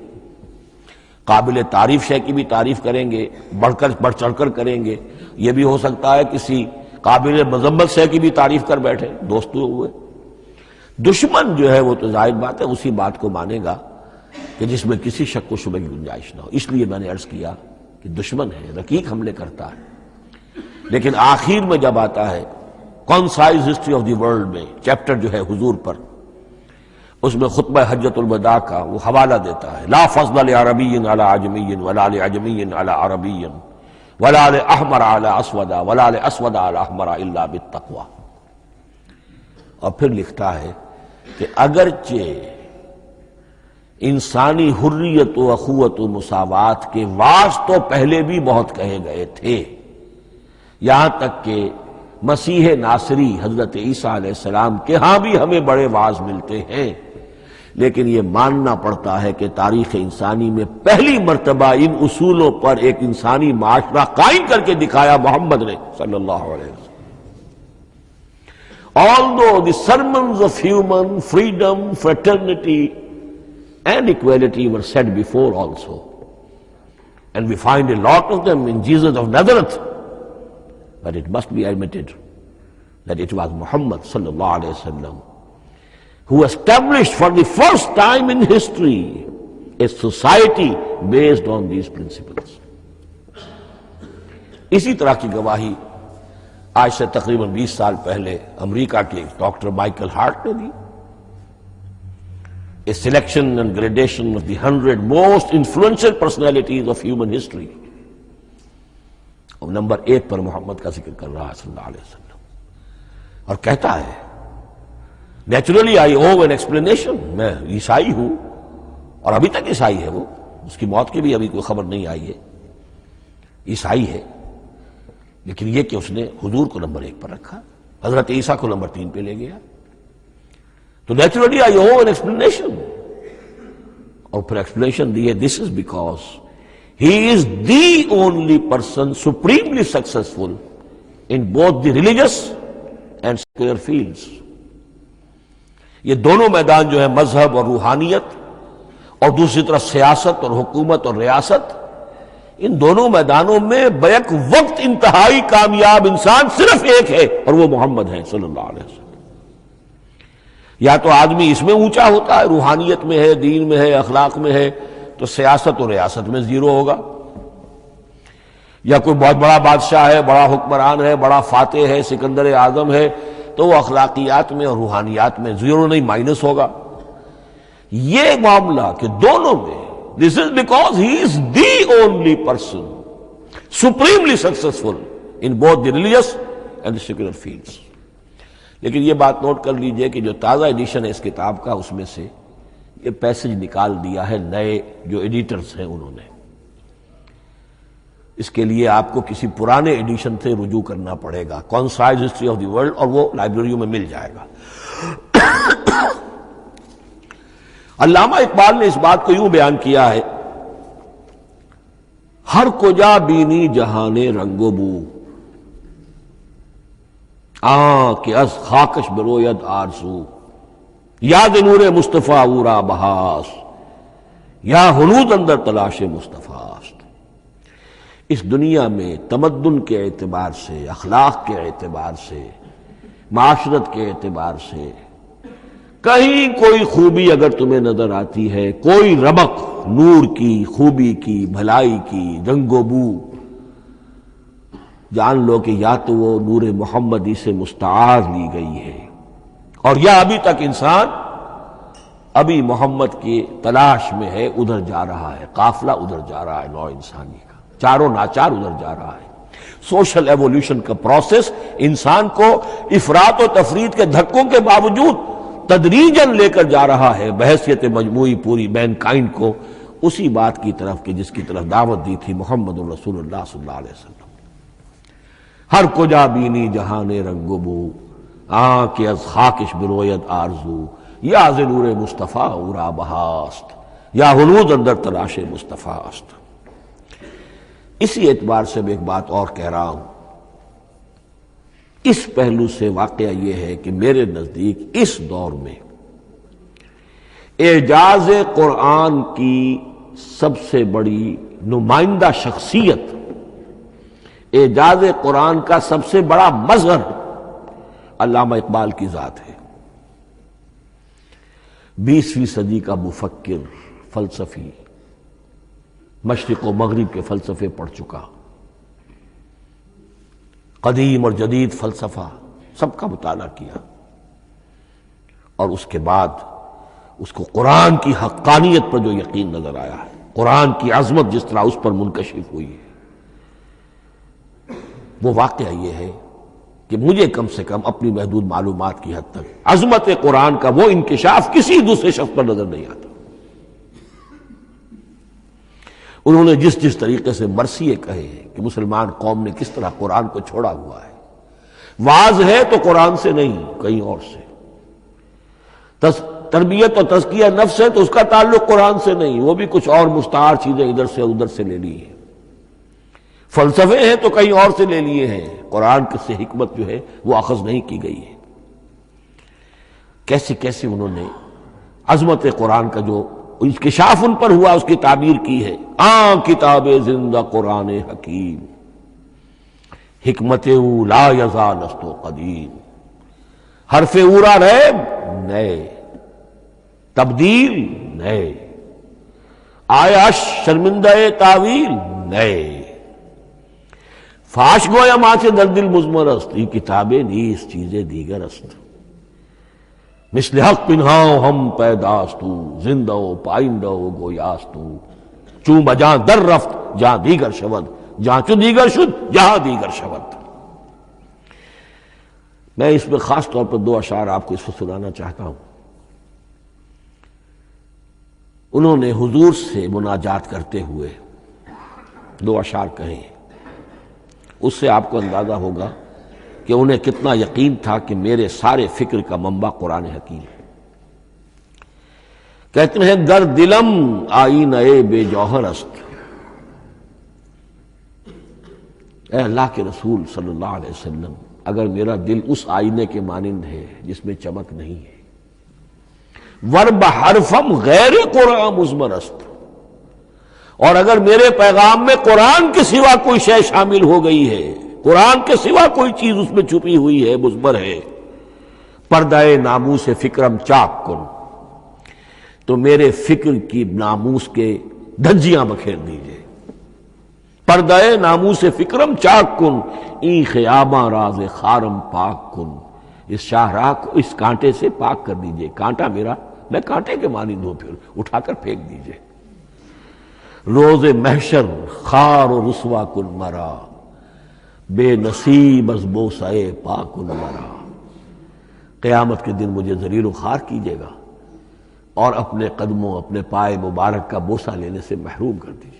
قابل تعریف شے کی بھی تعریف کریں گے، بڑھ چڑھ کر کریں گے. یہ بھی ہو سکتا ہے کسی قابل مذمت شے کی بھی تعریف کر بیٹھے، دوست ہوئے. دشمن جو ہے وہ تو ظاہر بات ہے اسی بات کو مانے گا کہ جس میں کسی شک و شبہ کی گنجائش نہ ہو. اس لیے میں نے عرض کیا کہ دشمن ہے، رقیق حملے کرتا ہے. لیکن آخر میں جب آتا ہے concise history of the world میں چیپٹر جو ہے حضور پر، اس میں خطبہ حجۃ الوداع کا وہ حوالہ دیتا ہے، لا فضل لعربی علی عجمی ولا لعجمی علی عربی ولا لاحمر علی اسود ولا لاسود علی احمر الا بالتقوی. اور پھر لکھتا ہے کہ اگرچہ انسانی حریت و اخوت و مساوات کے واعظ تو پہلے بھی بہت کہے گئے تھے، یہاں تک کہ مسیح ناصری حضرت عیسیٰ علیہ السلام کے ہاں بھی ہمیں بڑے واعظ ملتے ہیں، لیکن یہ ماننا پڑتا ہے کہ تاریخ انسانی میں پہلی مرتبہ ان اصولوں پر ایک انسانی معاشرہ قائم کر کے دکھایا محمد نے صلی اللہ علیہ وسلم. Although the sermons of human freedom, fraternity and equality were said before also. And we find a lot of them in Jesus of Nazareth. But it must be admitted that it was Muhammad sallallahu alayhi wa sallam who established for the first time in history a society based on these principles. اسی طرح کی گواہی آج سے تقریباً 20 سال پہلے امریکہ کے ڈاکٹر مائیکل ہارٹ نے دی. A selection and gradation of the 100 most influential personalities of human history. اور نمبر 1 پر محمد کا ذکر کر رہا ہے صلی اللہ علیہ وسلم، اور کہتا ہے naturally I O N explanation, میں عیسائی ہوں اور ابھی تک عیسائی ہے، وہ اس کی موت کی بھی ابھی کوئی خبر نہیں آئی ہے، عیسائی ہے، لیکن یہ کہ اس نے حضور کو نمبر 1 پر رکھا، حضرت عیسیٰ کو نمبر 3 پہ لے گیا. تو naturally I O N explanation, اور پھر ایکسپلینیشن دی ہے this is because he is the only person supremely successful in both the religious and secular fields. یہ دونوں میدان جو ہے مذہب اور روحانیت اور دوسری طرف سیاست اور حکومت اور ریاست، ان دونوں میدانوں میں بیک وقت انتہائی کامیاب انسان صرف ایک ہے، اور وہ محمد ہے صلی اللہ علیہ وسلم. یا تو آدمی اس میں اونچا ہوتا ہے، روحانیت میں ہے، دین میں ہے، اخلاق میں ہے، تو سیاست اور ریاست میں زیرو ہوگا. یا کوئی بہت بڑا بادشاہ ہے، بڑا حکمران ہے، بڑا فاتح ہے، سکندر اعظم ہے، تو وہ اخلاقیات میں اور روحانیات میں زیرو نہیں، مائنس ہوگا. یہ معاملہ کہ دونوں میں this is because he is the only person supremely successful in both the religious and the secular fields. لیکن یہ بات نوٹ کر لیجئے کہ جو تازہ ایڈیشن ہے اس کتاب کا، اس میں سے یہ پیسج نکال دیا ہے نئے جو ایڈیٹرز ہیں انہوں نے. اس کے لیے آپ کو کسی پرانے ایڈیشن سے رجوع کرنا پڑے گا، concise history of the world, اور وہ لائبریریوں میں مل جائے گا. علامہ اقبال نے اس بات کو یوں بیان کیا ہے، ہر کجا بینی جہان رنگ و بو، کہ از خاکش بروید آرزو، یاد نور مصطفیٰ اورا بہاس، یا ہنود اندر تلاش مصطفیٰ است. اس دنیا میں تمدن کے اعتبار سے، اخلاق کے اعتبار سے، معاشرت کے اعتبار سے کہیں کوئی خوبی اگر تمہیں نظر آتی ہے، کوئی رمق نور کی، خوبی کی، بھلائی کی، رنگ و بو، جان لو کہ یا تو وہ نور محمدی سے مستعار لی گئی ہے، اور یا ابھی تک انسان ابھی محمد کی تلاش میں ہے، ادھر جا رہا ہے، قافلہ ادھر جا رہا ہے، نوع انسانی کا چاروں ناچار ادھر جا رہا ہے. سوشل ایوولوشن کا پروسیس انسان کو افراط و تفرید کے دھکوں کے باوجود تدریجاً لے کر جا رہا ہے بحیثیت مجموعی پوری مین کائنڈ کو اسی بات کی طرف کہ جس کی طرف دعوت دی تھی محمد رسول اللہ صلی اللہ علیہ وسلم. ہر کجا بینی جہان رنگ و بو، کہ از خاکش بروید آرزو، یا ز نور مصطفیٰ اورا بہاست، یا ہنود اندر تلاش مصطفیٰ است. اسی اعتبار سے میں ایک بات اور کہہ رہا ہوں، اس پہلو سے واقعہ یہ ہے کہ میرے نزدیک اس دور میں اعجاز قرآن کی سب سے بڑی نمائندہ شخصیت، اعجاز قرآن کا سب سے بڑا مظہر علامہ اقبال کی ذات ہے. 20ویں صدی کا مفکر، فلسفی، مشرق و مغرب کے فلسفے پڑھ چکا، قدیم اور جدید فلسفہ سب کا مطالعہ کیا، اور اس کے بعد اس کو قرآن کی حقانیت پر جو یقین نظر آیا ہے، قرآن کی عظمت جس طرح اس پر منکشف ہوئی ہے، وہ واقعہ یہ ہے کہ مجھے کم سے کم اپنی محدود معلومات کی حد تک عظمت قرآن کا وہ انکشاف کسی دوسرے شخص پر نظر نہیں آتا. انہوں نے جس طریقے سے مرثیے کہے کہ مسلمان قوم نے کس طرح قرآن کو چھوڑا ہوا ہے، واعظ ہے تو قرآن سے نہیں کہیں اور سے، تربیت اور تزکیہ نفس ہے تو اس کا تعلق قرآن سے نہیں، وہ بھی کچھ اور مستعار چیزیں ادھر سے ادھر سے لے لی ہیں، فلسفے ہیں تو کہیں اور سے لے لیے ہیں، قرآن سے حکمت جو ہے وہ اخذ نہیں کی گئی ہے. کیسے کیسے انہوں نے عظمت قرآن کا جو انکشاف ان پر ہوا، اس کی تعبیر کی ہے، کتاب زندہ قرآن حکیم، حکمت او لا یزال است و قدیم، حرف اورا ریب نئے، تبدیل نئے، آیا شرمندہ تعویل نئے، فاش گویا ماں سے در دل مضمر است، ای کتابیں نیز چیزیں دیگر است، مثل حق پنہاؤ ہم پیداستو، زندہ و پائندہ و گویاستو، چون بجاں در رفت جہاں دیگر شود، جہاں چو دیگر شد جہاں دیگر شود۔ میں اس میں خاص طور پر دو اشعار آپ کو اس وقت سنانا چاہتا ہوں۔ انہوں نے حضور سے مناجات کرتے ہوئے دو اشعار کہے ہیں، اس سے آپ کو اندازہ ہوگا کہ انہیں کتنا یقین تھا کہ میرے سارے فکر کا منبع قرآن حکیم ہے۔ کہتے ہیں در دلم آئینہ بے جوہر است، اے اللہ کے رسول صلی اللہ علیہ وسلم، اگر میرا دل اس آئینے کے مانند ہے جس میں چمک نہیں ہے، ورب حرفم غیر قرآن مضمر است، اور اگر میرے پیغام میں قرآن کے سوا کوئی شے شامل ہو گئی ہے، قرآن کے سوا کوئی چیز اس میں چھپی ہوئی ہے، مضمر ہے، پردہ ناموس فکرم چاک کن، تو میرے فکر کی ناموس کے دھجیاں بکھیر دیجئے، پردہ ناموس فکرم چاک کن، این خیاباں راز خارم پاک کن، اس شاہراہ کو اس کانٹے سے پاک کر دیجئے، کانٹا میرا، میں کانٹے کے مانند ہوں، پھر اٹھا کر پھینک دیجئے، روز محشر خار و رسوا کن مرا، بے نصیب از بوسہ پاک کن مرا، قیامت کے دن مجھے ذلیل و خوار کیجیے گا اور اپنے قدموں، اپنے پائے مبارک کا بوسہ لینے سے محروم کر دیجیے گا۔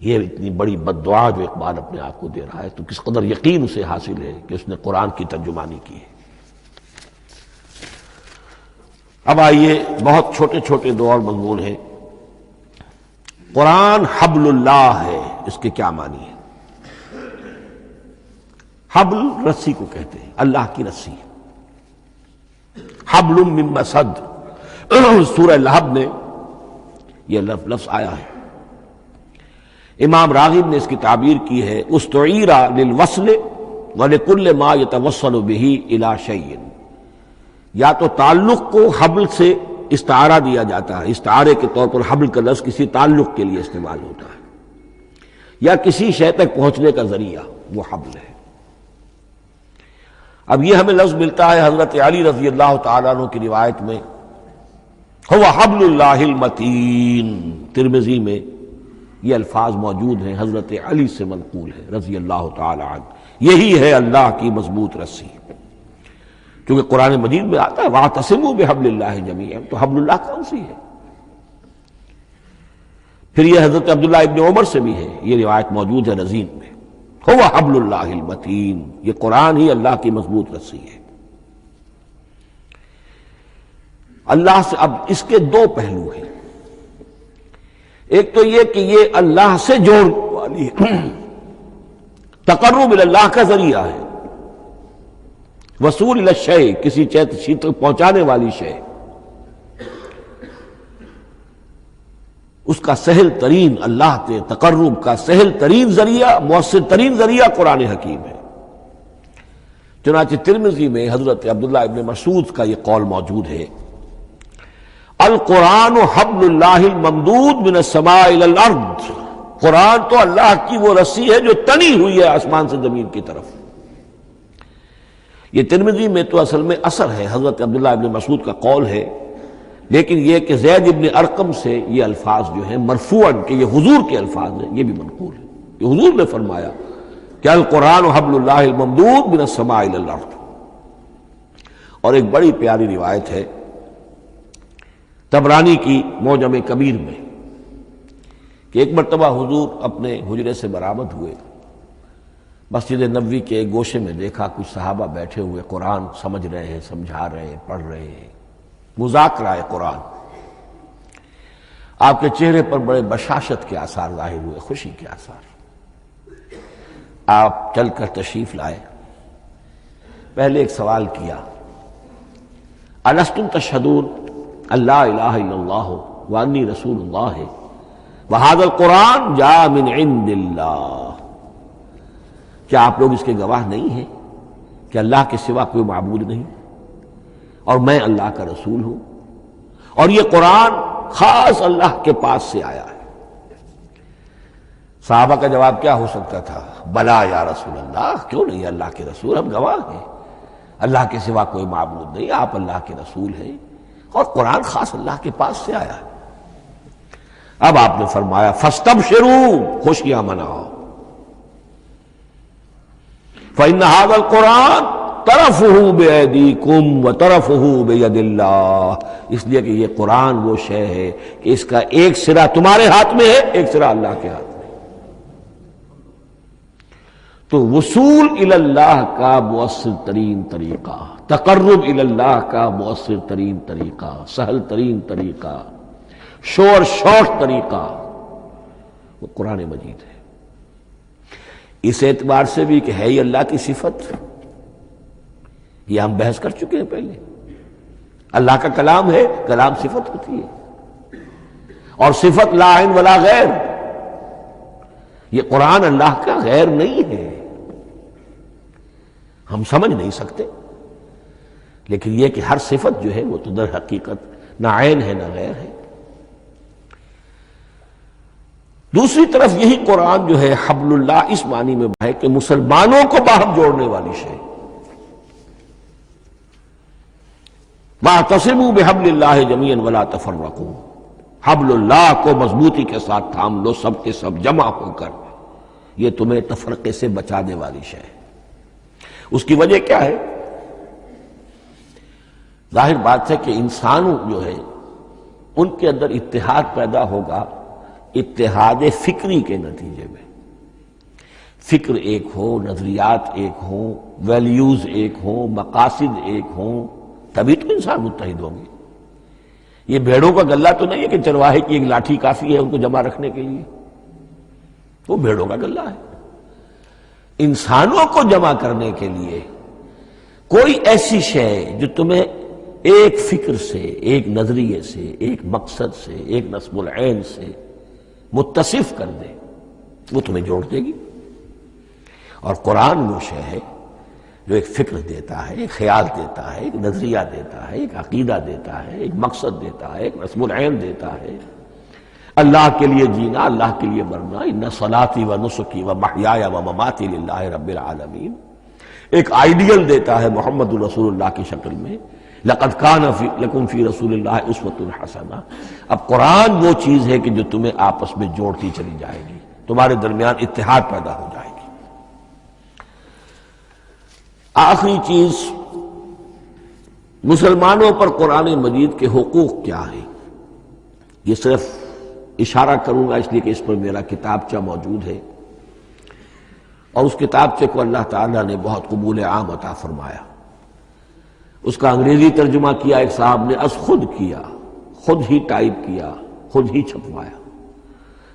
یہ اتنی بڑی بد دعا جو اقبال اپنے آپ کو دے رہا ہے، تو کس قدر یقین اسے حاصل ہے کہ اس نے قرآن کی ترجمانی کی ہے۔ اب آئیے، بہت چھوٹے چھوٹے دو اور مضمون ہیں۔ قرآن حبل اللہ ہے، اس کے کیا معنی ہے؟ حبل رسی کو کہتے ہیں، اللہ کی رسی، حبل من مسد، سورہ لہب میں یہ لفظ آیا ہے۔ امام راغب نے اس کی تعبیر کی ہے، استعیر للوصل ولکل ما یتوصل به الی شیء، یا تو تعلق کو حبل سے استعارہ دیا جاتا ہے، استعارے کے طور پر حبل کا لفظ کسی تعلق کے لیے استعمال ہوتا ہے، یا کسی شے تک پہنچنے کا ذریعہ، وہ حبل ہے۔ اب یہ ہمیں لفظ ملتا ہے حضرت علی رضی اللہ تعالیٰ عنہ کی روایت میں، هو حبل اللہ المتین، ترمذی میں یہ الفاظ موجود ہیں، حضرت علی سے منقول ہے رضی اللہ تعالیٰ عنہ، یہی ہے اللہ کی مضبوط رسی، کیونکہ قرآن مجید میں آتا ہے وَاعْتَصِمُوا بِحَبْلِ اللَّهِ جَمِيعًا، تو حبل اللہ کون سی ہے؟ پھر یہ حضرت عبداللہ ابن عمر سے بھی ہے، یہ روایت موجود ہے رزین میں، هو حبل اللہ المتین، یہ قرآن ہی اللہ کی مضبوط رسی ہے۔ اللہ سے اب اس کے دو پہلو ہیں، ایک تو یہ کہ یہ اللہ سے جوڑ والی ہے، تقرب اللہ کا ذریعہ ہے، وصول الی الشیء، کسی چیز تک پہنچانے والی شے، اس کا سہل ترین، اللہ کے تقرب کا سہل ترین ذریعہ، مؤثر ترین ذریعہ قرآن حکیم ہے۔ چنانچہ ترمذی میں حضرت عبداللہ ابن مسعود کا یہ قول موجود ہے، القرآن حبل اللہ الممدود من السماء الی الارض، قرآن تو اللہ کی وہ رسی ہے جو تنی ہوئی ہے آسمان سے زمین کی طرف۔ یہ ترمذی میں تو اصل میں اثر ہے، حضرت عبداللہ ابن مسعود کا قول ہے، لیکن یہ کہ زید ابن ارقم سے یہ الفاظ جو ہیں مرفوعاً کہ یہ حضور کے الفاظ ہیں، یہ بھی منقول ہے، یہ حضور نے فرمایا کہ القرآن حبل اللہ الممدود من السماء الی الارض۔ اور ایک بڑی پیاری روایت ہے طبرانی کی معجم کبیر میں کہ ایک مرتبہ حضور اپنے حجرے سے برآمد ہوئے، مسجد نبوی کے ایک گوشے میں دیکھا کچھ صحابہ بیٹھے ہوئے قرآن سمجھ رہے ہیں، سمجھا رہے ہیں، پڑھ رہے ہیں، مذاکرہ قرآن۔ آپ کے چہرے پر بڑے بشاشت کے آثار ظاہر ہوئے، خوشی کے آثار۔ آپ چل کر تشریف لائے، پہلے ایک سوال کیا، الستم تشہدون، اللہ الہ الا اللہ وانی رسول اللہ وہذا القرآن جاء من عند اللہ. کیا آپ لوگ اس کے گواہ نہیں ہیں کہ اللہ کے سوا کوئی معبود نہیں اور میں اللہ کا رسول ہوں اور یہ قرآن خاص اللہ کے پاس سے آیا ہے؟ صحابہ کا جواب کیا ہو سکتا تھا؟ بلا یا رسول اللہ، کیوں نہیں اللہ کے رسول، ہم گواہ ہیں، اللہ کے سوا کوئی معبود نہیں، آپ اللہ کے رسول ہیں اور قرآن خاص اللہ کے پاس سے آیا ہے. اب آپ نے فرمایا فاستبشروا، خوشیاں مناؤ. فإن هذا القرآن طرفه بأيديكم وطرفه بيد اللہ، اس لیے کہ یہ قرآن وہ شے ہے کہ اس کا ایک سرا تمہارے ہاتھ میں ہے، ایک سرا اللہ کے ہاتھ میں. تو وصول الی اللہ کا مؤثر ترین طریقہ، تقرب الی اللہ کا مؤثر ترین طریقہ، سہل ترین طریقہ، شور شارٹ طریقہ وہ قرآن مجید ہے. اس اعتبار سے بھی کہ ہے ہی اللہ کی صفت، یہ ہم بحث کر چکے ہیں پہلے. اللہ کا کلام ہے، کلام صفت ہوتی ہے اور صفت لا عین ولا غیر. یہ قرآن اللہ کا غیر نہیں ہے، ہم سمجھ نہیں سکتے، لیکن یہ کہ ہر صفت جو ہے وہ تو در حقیقت نہ عین ہے نہ غیر ہے. دوسری طرف یہی قرآن جو ہے حبل اللہ اس معنی میں ہے کہ مسلمانوں کو باہم جوڑنے والی شے. واعتصموا بحبل اللہ جمیعا ولا تفرقوا، حبل اللہ کو مضبوطی کے ساتھ تھام لو سب کے سب جمع ہو کر، یہ تمہیں تفرقے سے بچانے والی شے ہے. اس کی وجہ کیا ہے؟ ظاہر بات ہے کہ انسان جو ہے ان کے اندر اتحاد پیدا ہوگا اتحاد فکری کے نتیجے میں. فکر ایک ہو، نظریات ایک ہوں، ویلیوز ایک ہوں، مقاصد ایک ہوں، تبھی تو انسان متحد ہوں گے. یہ بھیڑوں کا گلہ تو نہیں ہے کہ چرواہے کی ایک لاٹھی کافی ہے ان کو جمع رکھنے کے لیے، وہ بھیڑوں کا گلہ ہے. انسانوں کو جمع کرنے کے لیے کوئی ایسی شے جو تمہیں ایک فکر سے، ایک نظریے سے، ایک مقصد سے، ایک نصب العین سے متصف کر دے، وہ تمہیں جوڑ دے گی. اور قرآن وہ شے ہے جو ایک فکر دیتا ہے، ایک خیال دیتا ہے، ایک نظریہ دیتا ہے، ایک عقیدہ دیتا ہے، ایک مقصد دیتا ہے، ایک نصب العین دیتا ہے. اللہ کے لیے جینا، اللہ کے لیے مرنا، ان صلاتی و نسکی و محیای و مماتی للہ رب العالمین. ایک آئیڈیل دیتا ہے محمد رسول اللہ کی شکل میں، لقد کان لکم فی رسول اللہ اسوۃ حسنہ. اب قرآن وہ چیز ہے کہ جو تمہیں آپس میں جوڑتی چلی جائے گی، تمہارے درمیان اتحاد پیدا ہو جائے گی. آخری چیز، مسلمانوں پر قرآن مجید کے حقوق کیا ہیں. یہ صرف اشارہ کروں گا اس لیے کہ اس پر میرا کتابچہ موجود ہے، اور اس کتابچے کو اللہ تعالیٰ نے بہت قبول عام عطا فرمایا. اس کا انگریزی ترجمہ کیا ایک صاحب نے، از خود کیا، خود ہی ٹائپ کیا، خود ہی چھپوایا.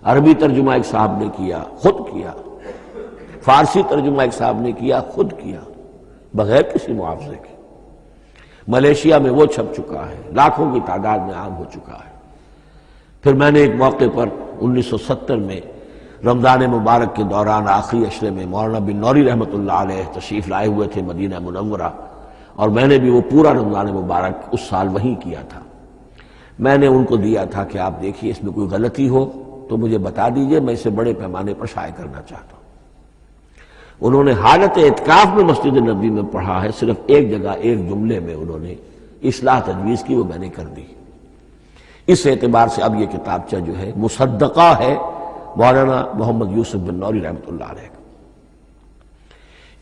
عربی ترجمہ ایک صاحب نے کیا، خود کیا. فارسی ترجمہ ایک صاحب نے کیا، خود کیا، بغیر کسی معاوضے کے. ملیشیا میں وہ چھپ چکا ہے، لاکھوں کی تعداد میں عام ہو چکا ہے. پھر میں نے ایک موقع پر 1970 میں رمضان مبارک کے دوران آخری عشرے میں مولانا بن نوری رحمۃ اللہ علیہ تشریف لائے ہوئے تھے مدینہ منورہ، اور میں نے بھی وہ پورا رمضان مبارک اس سال وہیں کیا تھا. میں نے ان کو دیا تھا کہ آپ دیکھیے اس میں کوئی غلطی ہو تو مجھے بتا دیجئے، میں اسے بڑے پیمانے پر شائع کرنا چاہتا ہوں. انہوں نے حالت اعتکاف میں مسجد نبوی میں پڑھا ہے، صرف ایک جگہ ایک جملے میں انہوں نے اصلاح تجویز کی، وہ میں نے کر دی. اس اعتبار سے اب یہ کتابچہ جو ہے مصدقہ ہے مولانا محمد یوسف بن نوری رحمۃ اللہ علیہ کا.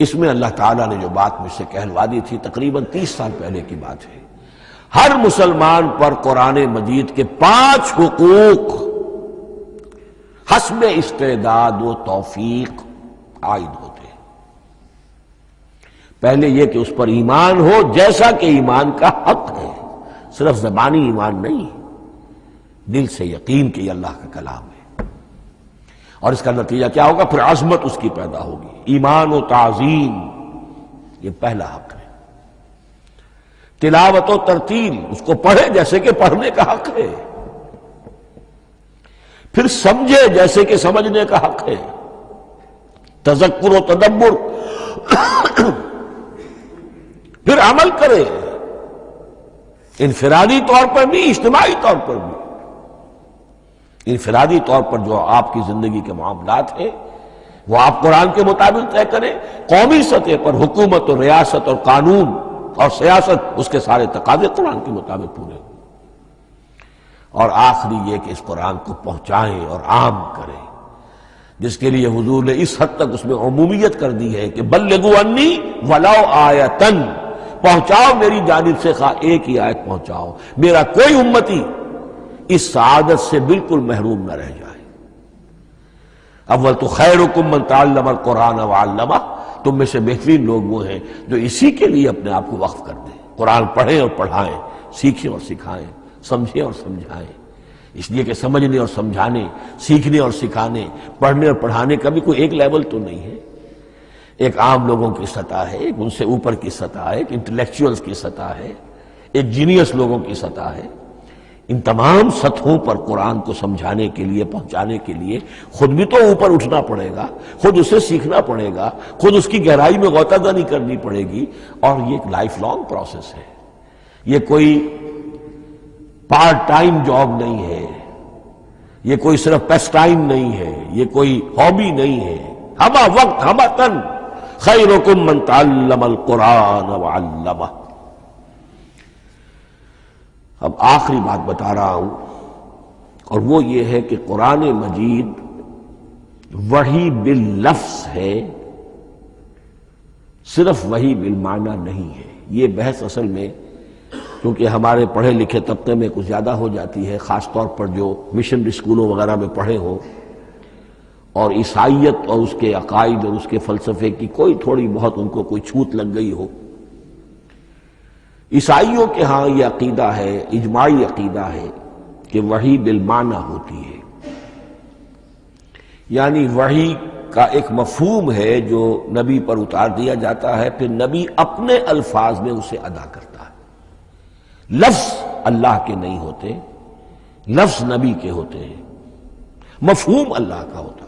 اس میں اللہ تعالیٰ نے جو بات مجھ سے کہلوا دی تھی تقریباً 30 سال پہلے کی بات ہے. ہر مسلمان پر قرآن مجید کے 5 حقوق حسب استعداد و توفیق عائد ہوتے ہیں. پہلے یہ کہ اس پر ایمان ہو جیسا کہ ایمان کا حق ہے، صرف زبانی ایمان نہیں، دل سے یقین کہ یہ اللہ کا کلام ہے. اور اس کا نتیجہ کیا ہوگا؟ پھر عظمت اس کی پیدا ہوگی، ایمان و تعظیم، یہ پہلا حق ہے. تلاوت و ترتیل، اس کو پڑھے جیسے کہ پڑھنے کا حق ہے، پھر سمجھے جیسے کہ سمجھنے کا حق ہے، تذکر و تدبر، پھر عمل کرے، انفرادی طور پر بھی اجتماعی طور پر بھی۔ انفرادی طور پر جو آپ کی زندگی کے معاملات ہیں وہ آپ قرآن کے مطابق طے کریں، قومی سطح پر حکومت اور ریاست اور قانون اور سیاست، اس کے سارے تقاضے قرآن کے مطابق پورے ہوں، اور آخری یہ کہ اس قرآن کو پہنچائیں اور عام کریں، جس کے لیے حضور نے اس حد تک اس میں عمومیت کر دی ہے کہ بلغوا انی ولو آیۃ، پہنچاؤ میری جانب سے خواہ ایک ہی آیت پہنچاؤ، میرا کوئی امتی اس سعادت سے بالکل محروم نہ رہ جائے۔ اول تو خیرکم من تعلم القرآن وعلمہ، تم میں سے بہترین لوگ وہ ہیں جو اسی کے لیے اپنے آپ کو وقف کر دیں، قرآن پڑھیں اور پڑھائیں، سیکھیں اور سکھائیں، سمجھیں اور سمجھائیں، اس لیے کہ سمجھنے اور سمجھانے، سیکھنے اور سکھانے، پڑھنے اور پڑھانے کا بھی کوئی ایک لیول تو نہیں ہے، ایک عام لوگوں کی سطح ہے، ایک ان سے اوپر کی سطح ہے، ایک انٹلیکچوئلز کی سطح ہے، ایک جینیس لوگوں کی سطح ہے۔ ان تمام سطحوں پر قرآن کو سمجھانے کے لیے، پہنچانے کے لیے خود بھی تو اوپر اٹھنا پڑے گا، خود اسے سیکھنا پڑے گا، خود اس کی گہرائی میں غوطہ زنی کرنی پڑے گی، اور یہ ایک لائف لانگ پروسیس ہے، یہ کوئی پارٹ ٹائم جاب نہیں ہے، یہ کوئی صرف پیس ٹائم نہیں ہے، یہ کوئی ہابی نہیں ہے، ہمہ وقت ہمہ تن، خیرکم من تعلم القرآن وعلمہ۔ اب آخری بات بتا رہا ہوں، اور وہ یہ ہے کہ قرآن مجید وحی باللفظ ہے، صرف وحی بالمعنی نہیں ہے۔ یہ بحث اصل میں کیونکہ ہمارے پڑھے لکھے طبقے میں کچھ زیادہ ہو جاتی ہے، خاص طور پر جو مشنری اسکولوں وغیرہ میں پڑھے ہوں اور عیسائیت اور اس کے عقائد اور اس کے فلسفے کی کوئی تھوڑی بہت ان کو کوئی چھوت لگ گئی ہو۔ عیسائیوں کے ہاں یہ عقیدہ ہے، اجماعی عقیدہ ہے کہ وحی بالمعنی ہوتی ہے، یعنی وحی کا ایک مفہوم ہے جو نبی پر اتار دیا جاتا ہے، پھر نبی اپنے الفاظ میں اسے ادا کرتا ہے۔ لفظ اللہ کے نہیں ہوتے، لفظ نبی کے ہوتے ہیں، مفہوم اللہ کا ہوتا ہے۔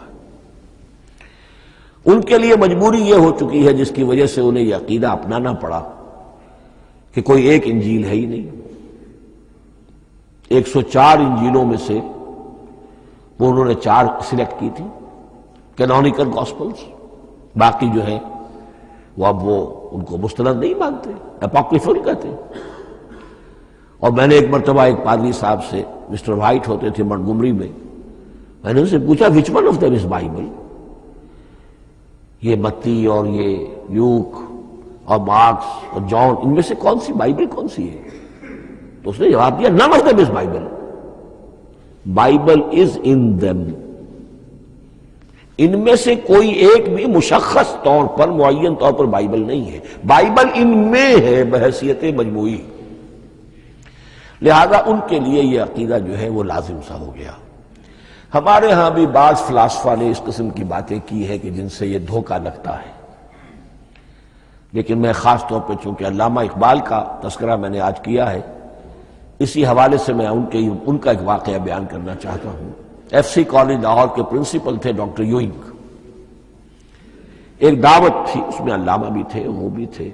ان کے لیے مجبوری یہ ہو چکی ہے جس کی وجہ سے انہیں یہ عقیدہ اپنانا پڑا کہ کوئی ایک انجیل ہے ہی نہیں، 104 انجیلوں میں سے وہ انہوں نے 4 سلیکٹ کی تھی کینونیکل گاسپلز، باقی جو ہیں وہ اب وہ ان کو مستند نہیں مانتے، اپوکریفل کہتے ہیں۔ اور میں نے ایک مرتبہ ایک پادری صاحب سے، مسٹر وائٹ ہوتے تھے منٹگومری میں نے ان سے پوچھا which one of them is Bible؟ یہ متی اور یہ لوک اور مارکس اور جان، ان میں سے کون سی بائبل کون سی ہے؟ تو اس نے جواب دیا none of them is Bible. Bible is in them. ان میں سے کوئی ایک بھی مشخص طور پر، معین طور پر بائبل نہیں ہے، بائبل ان میں ہے بحیثیت مجموعی۔ لہذا ان کے لیے یہ عقیدہ جو ہے وہ لازم سا ہو گیا۔ ہمارے ہاں بھی بعض فلاسفہ نے اس قسم کی باتیں کی ہے کہ جن سے یہ دھوکہ لگتا ہے، لیکن میں خاص طور پہ چونکہ علامہ اقبال کا تذکرہ میں نے آج کیا ہے، اسی حوالے سے میں ان کا ایک واقعہ بیان کرنا چاہتا ہوں۔ ایف سی کالج لاہور کے پرنسپل تھے ڈاکٹر یوئنگ۔ ایک دعوت تھی، اس میں علامہ بھی تھے، وہ بھی تھے۔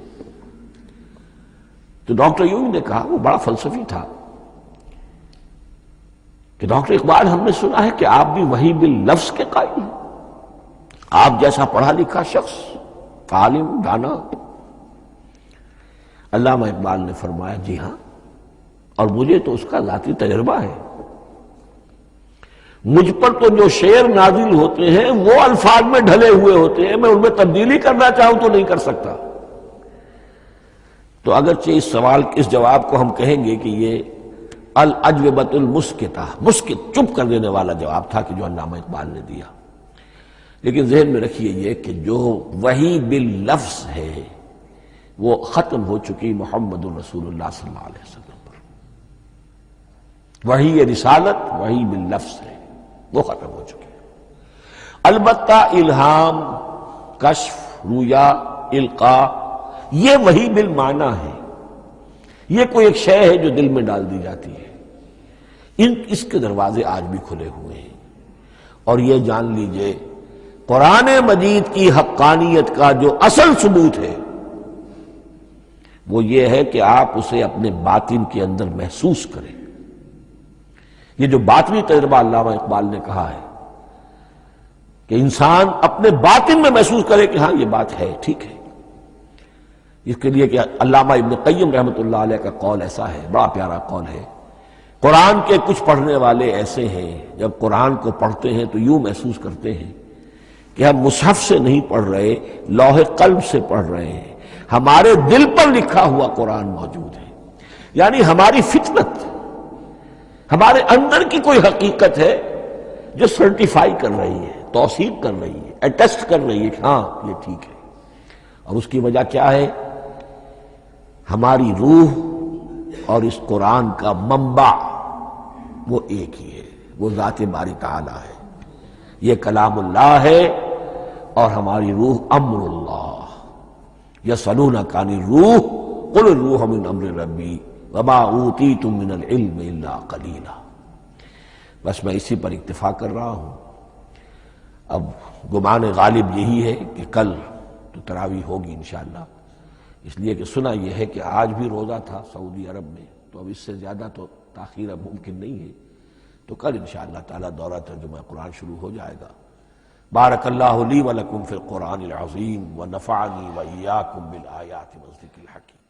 تو ڈاکٹر یوئنگ نے کہا، وہ بڑا فلسفی تھا، کہ ڈاکٹر اقبال ہم نے سنا ہے کہ آپ بھی وحی باللفظ کے قائل ہیں، آپ جیسا پڑھا لکھا شخص، عالم، دانا۔ علامہ اقبال نے فرمایا جی ہاں، اور مجھے تو اس کا ذاتی تجربہ ہے، مجھ پر تو جو شعر نازل ہوتے ہیں وہ الفاظ میں ڈھلے ہوئے ہوتے ہیں، میں ان میں تبدیلی کرنا چاہوں تو نہیں کر سکتا۔ تو اگرچہ اس سوال، اس جواب کو ہم کہیں گے کہ یہ الاجوبۃ المسکتہ، مسکت، چپ کر دینے والا جواب تھا کہ جو علامہ اقبال نے دیا، لیکن ذہن میں رکھیے یہ کہ جو وحی باللفظ ہے وہ ختم ہو چکی محمد الرسول اللہ صلی اللہ علیہ وسلم پر۔ وحی رسالت، وحی باللفظ ہے، وہ ختم ہو چکی۔ البتہ الہام، کشف، رویا، القاء، یہ وحی بالمعنی ہے، یہ کوئی ایک شے ہے جو دل میں ڈال دی جاتی ہے۔ اس کے دروازے آج بھی کھلے ہوئے ہیں۔ اور یہ جان لیجئے قرآن مجید کی حقانیت کا جو اصل ثبوت ہے وہ یہ ہے کہ آپ اسے اپنے باطن کے اندر محسوس کریں۔ یہ جو باطنی تجربہ علامہ اقبال نے کہا ہے کہ انسان اپنے باطن میں محسوس کرے کہ ہاں یہ بات ہے، ٹھیک ہے۔ اس کے لیے کہ علامہ ابن قیم رحمۃ اللہ علیہ کا قول ایسا ہے، بڑا پیارا قول ہے، قرآن کے کچھ پڑھنے والے ایسے ہیں جب قرآن کو پڑھتے ہیں تو یوں محسوس کرتے ہیں کہ ہم مصحف سے نہیں پڑھ رہے، لوح قلب سے پڑھ رہے ہیں، ہمارے دل پر لکھا ہوا قرآن موجود ہے۔ یعنی ہماری فطرت، ہمارے اندر کی کوئی حقیقت ہے جو سرٹیفائی کر رہی ہے، توثیق کر رہی ہے، اٹیسٹ کر رہی ہے کہ ہاں یہ ٹھیک ہے۔ اور اس کی وجہ کیا ہے؟ ہماری روح اور اس قرآن کا منبع وہ ایک ہی ہے، وہ ذات باری تعالی ہے، یہ کلام اللہ ہے، اور ہماری روح امر اللہ۔ یسألونک عن الروح قل الروح من امر ربی وما اوتیتم من العلم الا قلیلا۔ بس میں اسی پر اکتفا کر رہا ہوں۔ اب گمان غالب یہی ہے کہ کل تو تراویح ہوگی انشاءاللہ، اس لیے کہ سنا یہ ہے کہ آج بھی روزہ تھا سعودی عرب میں، تو اب اس سے زیادہ تو تاخیر اب ممکن نہیں ہے، تو کل انشاءاللہ تعالی دورہ ترجمہ قرآن شروع ہو جائے گا۔ بارک اللہ لی ولکم فی القرآن العظیم ونفعنی وإیاکم بالآیات والذکر الحکیم۔